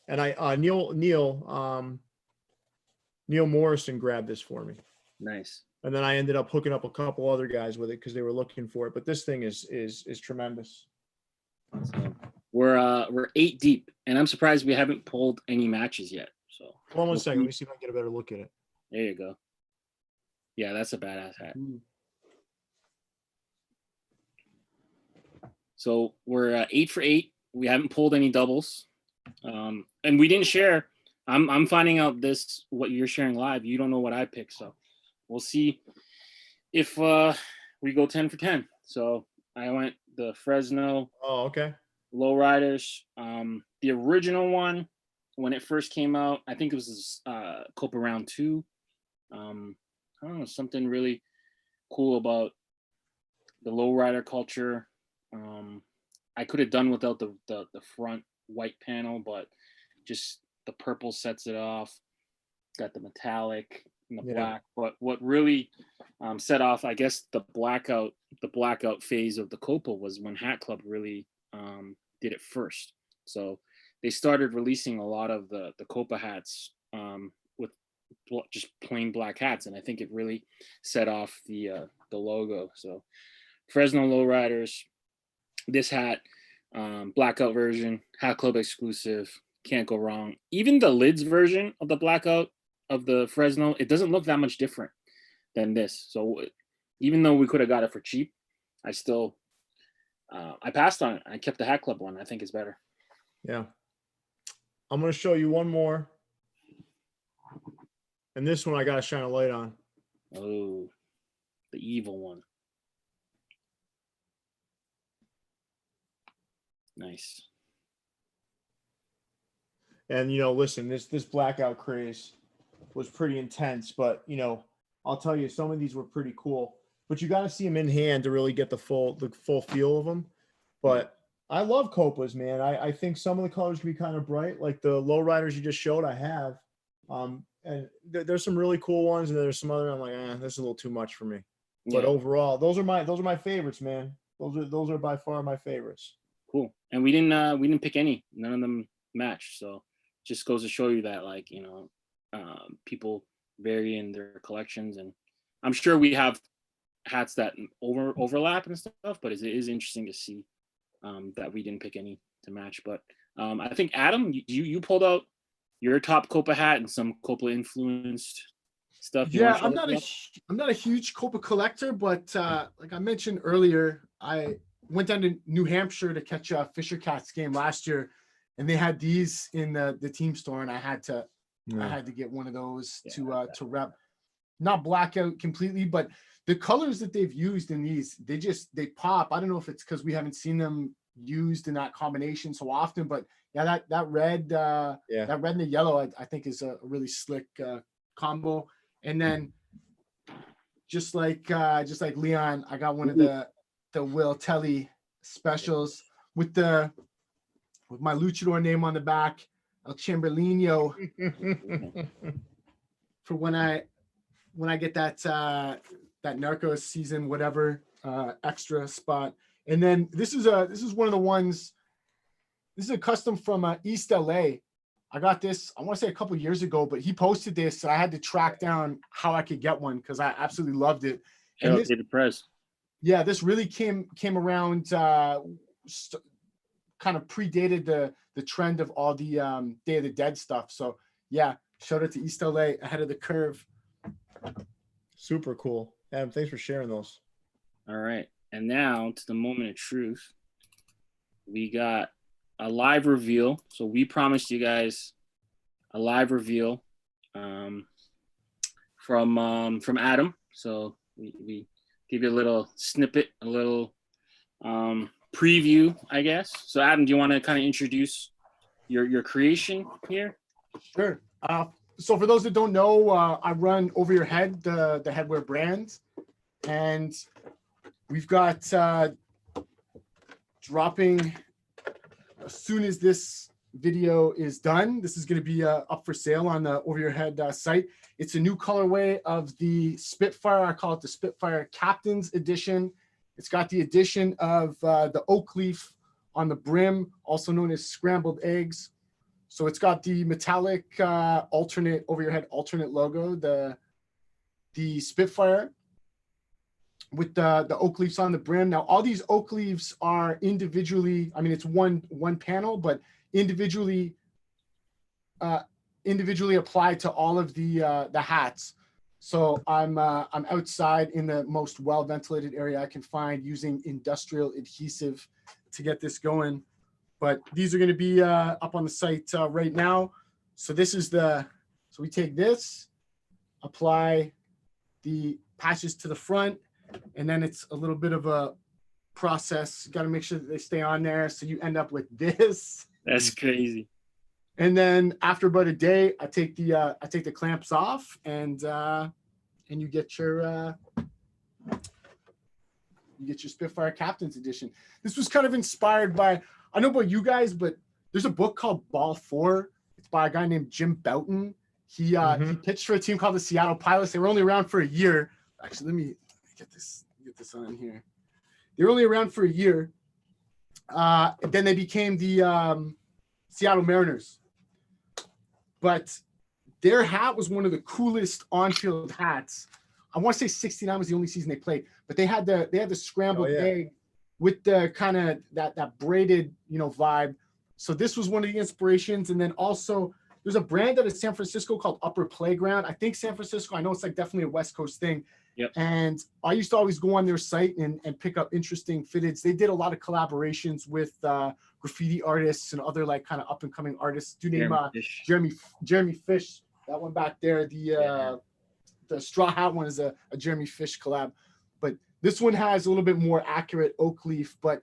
And Neil Morrison grabbed this for me. Nice. And then I ended up hooking up a couple other guys with it because they were looking for it. But this thing is tremendous. So we're 8 deep, and I'm surprised we haven't pulled any matches yet. So Hold on one second. Let me see if I can get a better look at it. there you go. Yeah, that's a badass hat. So we're 8 for 8. We haven't pulled any doubles, and we didn't share. I'm finding out what you're sharing live. You don't know what I picked, so we'll see if we go 10 for 10. So I went the Fresno Oh, okay. Lowriders. The original one when it first came out, I think it was Copa Round 2. I don't know, something really cool about the lowrider culture. I could have done without the front white panel, but just the purple sets it off. Got the metallic and the black. But what really set off, I guess, the blackout phase of the Copa was when Hat Club really did it first. So they started releasing a lot of the Copa hats with just plain black hats, and I think it really set off the logo. So Fresno Lowriders, this hat, blackout version, Hat Club exclusive, can't go wrong. Even the lids version of the blackout of the Fresno, it doesn't look that much different than this. So even though we could have got it for cheap, I still I passed on it. I kept the Hat Club one. I think it's better. Yeah. I'm going to show you one more. And this one I got to shine a light on. Oh, the evil one. Nice. And, listen, this blackout craze was pretty intense, but, I'll tell you, some of these were pretty cool, but you got to see them in hand to really get the full feel of them. But I love Copas, man. I think some of the colors can be kind of bright, like the lowriders you just showed. I have, and there's some really cool ones, and there's some other. I'm like, this is a little too much for me. But Yeah, overall, those are my favorites, man. Those are by far my favorites. cool. And we didn't pick any. None of them matched. So just goes to show you that, like, people vary in their collections, and I'm sure we have hats that overlap and stuff. But it is interesting to see that we didn't pick any to match. But I think Adam, you pulled out your top Copa hat and some Copa influenced stuff. You Yeah, wanna show us about? I'm not a huge Copa collector, but like I mentioned earlier, I went down to New Hampshire to catch a Fisher Cats game last year, and they had these in the team store, and I had to get one of those to rep. Not blackout completely, but the colors that they've used in these, they pop. I don't know if it's because we haven't seen them used in that combination so often, but yeah, that red, that red and the yellow, I think is a really slick combo. And then just like Leon, I got one of the Will Telly specials with my luchador name on the back, El Chamberlaino, for when I get that Narcos season whatever extra spot. And then this is one of the ones. This is a custom from East LA. I got this, I want to say a couple years ago, but he posted this, so I had to track down how I could get one because I absolutely loved it. And this, David Perez. yeah, this really came around, kind of predated the trend of all the Day of the Dead stuff. So yeah, shout out to East LA, ahead of the curve. Super cool. Adam, thanks for sharing those. All right. And now to the moment of truth. We got a live reveal. So we promised you guys a live reveal from Adam. So we give you a little snippet, a little preview, I guess. So Adam, do you want to kind of introduce your creation here? Sure. So for those that don't know, I run Over Your Head, the headwear brand, and we've got dropping as soon as this video is done. This is going to be up for sale on the Over Your Head site. It's a new colorway of the Spitfire. I call it the Spitfire Captain's Edition. It's got the addition of the oak leaf on the brim, also known as scrambled eggs. So it's got the metallic alternate Over Your Head alternate logo, the Spitfire with the oak leaves on the brim. Now, all these oak leaves are individually, I mean, it's one panel, but individually applied to all of the hats. So I'm outside in the most well-ventilated area I can find using industrial adhesive to get this going. But these are going to be up on the site right now. So this is so we take this, apply the patches to the front, and then it's a little bit of a process. You got to make sure that they stay on there. So you end up with this. That's crazy. And then after about a day, I take the clamps off, and you get your Spitfire Captain's Edition. This was kind of inspired by, I don't know about you guys, but there's a book called Ball 4. It's by a guy named Jim Bouton. He pitched for a team called the Seattle Pilots. They were only around for a year. Actually, let me get this on here. They were only around for a year. Then they became the Seattle Mariners. But their hat was one of the coolest on-field hats. I want to say 69 was the only season they played, but they had the scrambled egg with the kind of that braided, vibe. So this was one of the inspirations. And then also there's a brand out of San Francisco called Upper Playground. I think San Francisco, I know it's like definitely a West Coast thing. Yep. And I used to always go on their site and pick up interesting fitteds. They did a lot of collaborations with graffiti artists and other like kind of up and coming artists. Do name Jeremy Fish, that one back there. The straw hat one is a Jeremy Fish collab, but this one has a little bit more accurate oak leaf. But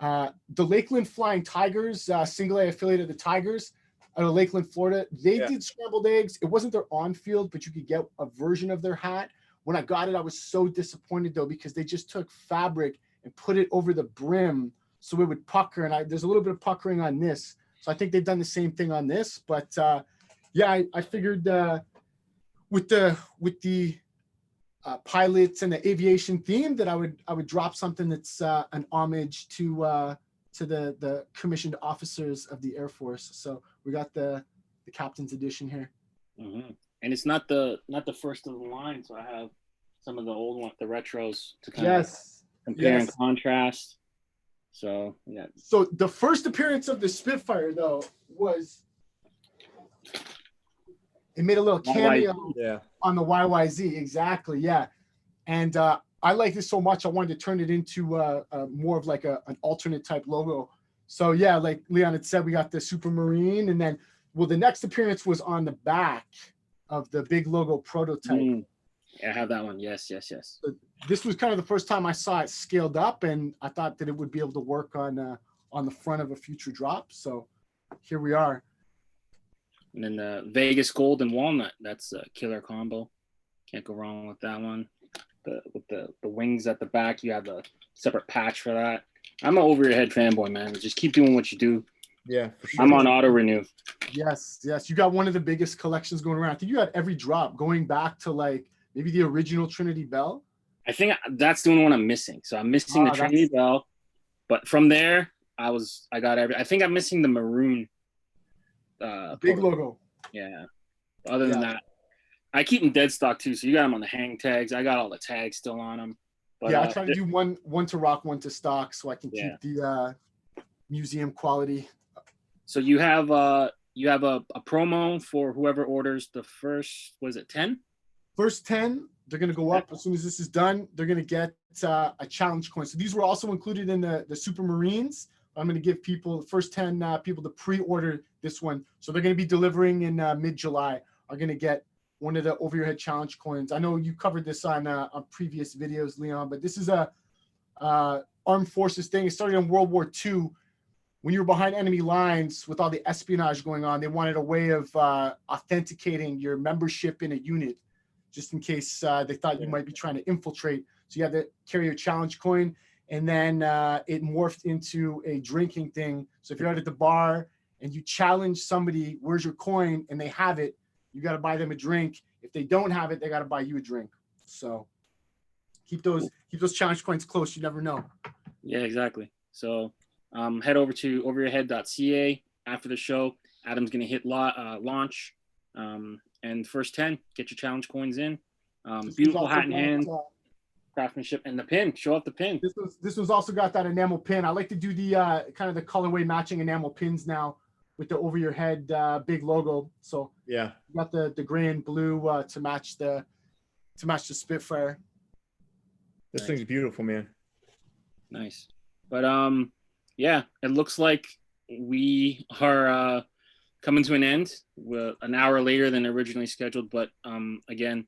the Lakeland Flying Tigers, single A affiliate of the Tigers out of Lakeland, Florida, they did scrambled eggs. It wasn't their on-field, but you could get a version of their hat. When I got it, I was so disappointed though, because they just took fabric and put it over the brim so it would pucker, and there's a little bit of puckering on this. So I think they've done the same thing on this. But yeah, I figured with the pilots and the aviation theme that I would drop something that's an homage to the commissioned officers of the Air Force. So we got the captain's edition here. Mm-hmm. And it's not the first of the line, so I have some of the old ones, the retros, to kind of compare and contrast. So yeah. So the first appearance of the Spitfire though was it made a little cameo on the YYZ. Exactly, yeah. And I like this so much, I wanted to turn it into more of like an alternate type logo. So yeah, like Leon had said, we got the Supermarine, and then the next appearance was on the back of the big logo prototype. Yeah, I have that one. Yes. So this was kind of the first time I saw it scaled up, and I thought that it would be able to work on the front of a future drop. So here we are. And then the Vegas Gold and Walnut, that's a killer combo. Can't go wrong with that one. With the wings at the back, you have the separate patch for that. I'm an over your head fanboy, man. Just keep doing what you do. Yeah, for sure. I'm on auto renew. Yes. You got one of the biggest collections going around. I think you had every drop going back to like maybe the original Trinity Bell. I think that's the only one I'm missing. So I'm missing the Trinity Bell, but from there I got every. I think I'm missing the maroon. Big logo. Yeah. Other than that, I keep them dead stock too. So you got them on the hang tags. I got all the tags still on them. But, I try to do one to rock, one to stock, so I can keep the museum quality. So you have a promo for whoever orders the first. Was it 10? First 10, they're going to go up as soon as this is done. They're going to get a challenge coin. So these were also included in the Supermarines. I'm going to give people the first 10 people to pre-order this one. So they're going to be delivering in mid-July. Are going to get one of the over your head challenge coins. I know you covered this on previous videos, Leon, but this is a armed forces thing. It started in World War II. When you were behind enemy lines with all the espionage going on, they wanted a way of authenticating your membership in a unit, just in case they thought you might be trying to infiltrate. So you had to carry your challenge coin, and then it morphed into a drinking thing. So if you're out at the bar and you challenge somebody, where's your coin, and they have it, you got to buy them a drink. If they don't have it, they got to buy you a drink. So keep those challenge coins close. You never know. Yeah, exactly. So head over to overyourhead.ca after the show. Adam's going to hit launch. And first 10, get your challenge coins in. Beautiful hat in hand, craftsmanship, and the pin. Show off the pin. This one's also got that enamel pin. I like to do the kind of the colorway matching enamel pins now with the over your head big logo. So yeah, you got the gray and blue to match the Spitfire. This thing's beautiful, man. Nice. But yeah, it looks like we are coming to an end. We're an hour later than originally scheduled, but again,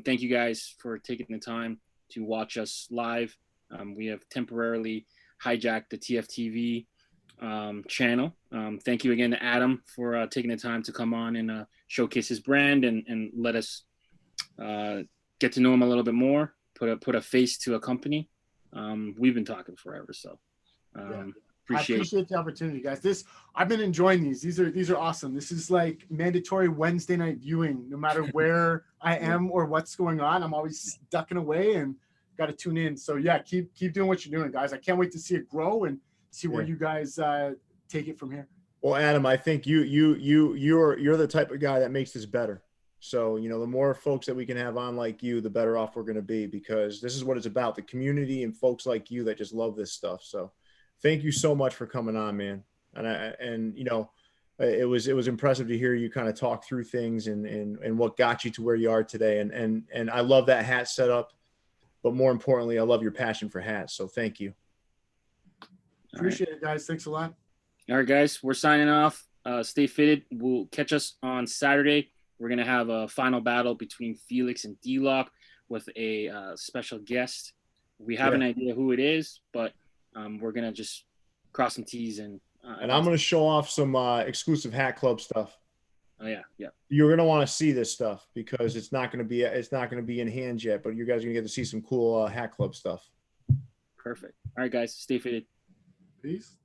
thank you guys for taking the time to watch us live. We have temporarily hijacked the TFTV channel. Thank you again to Adam for taking the time to come on and showcase his brand and let us get to know him a little bit more, put a face to a company. We've been talking forever, so I appreciate the opportunity, guys. I've been enjoying these. These are awesome. This is like mandatory Wednesday night viewing. No matter where I am or what's going on, I'm always ducking away and got to tune in. So yeah, keep doing what you're doing, guys. I can't wait to see it grow and see where you guys take it from here. Well, Adam, I think you're the type of guy that makes this better. So, the more folks that we can have on like you, the better off we're going to be, because this is what it's about, the community and folks like you that just love this stuff. So thank you so much for coming on, man. And it was impressive to hear you kind of talk through things and what got you to where you are today. And I love that hat setup, but more importantly, I love your passion for hats. So thank you. Appreciate it, guys. Thanks a lot. All right, guys, we're signing off. Stay fitted. We'll catch us on Saturday. We're going to have a final battle between Felix and D-Lock with a special guest. We have an idea who it is, but we're going to just cross some T's. And I'm going to show off some exclusive Hat Club stuff. Oh, yeah. You're going to want to see this stuff because it's not going to be in hand yet, but you guys are going to get to see some cool Hat Club stuff. Perfect. All right, guys, stay fitted. Peace.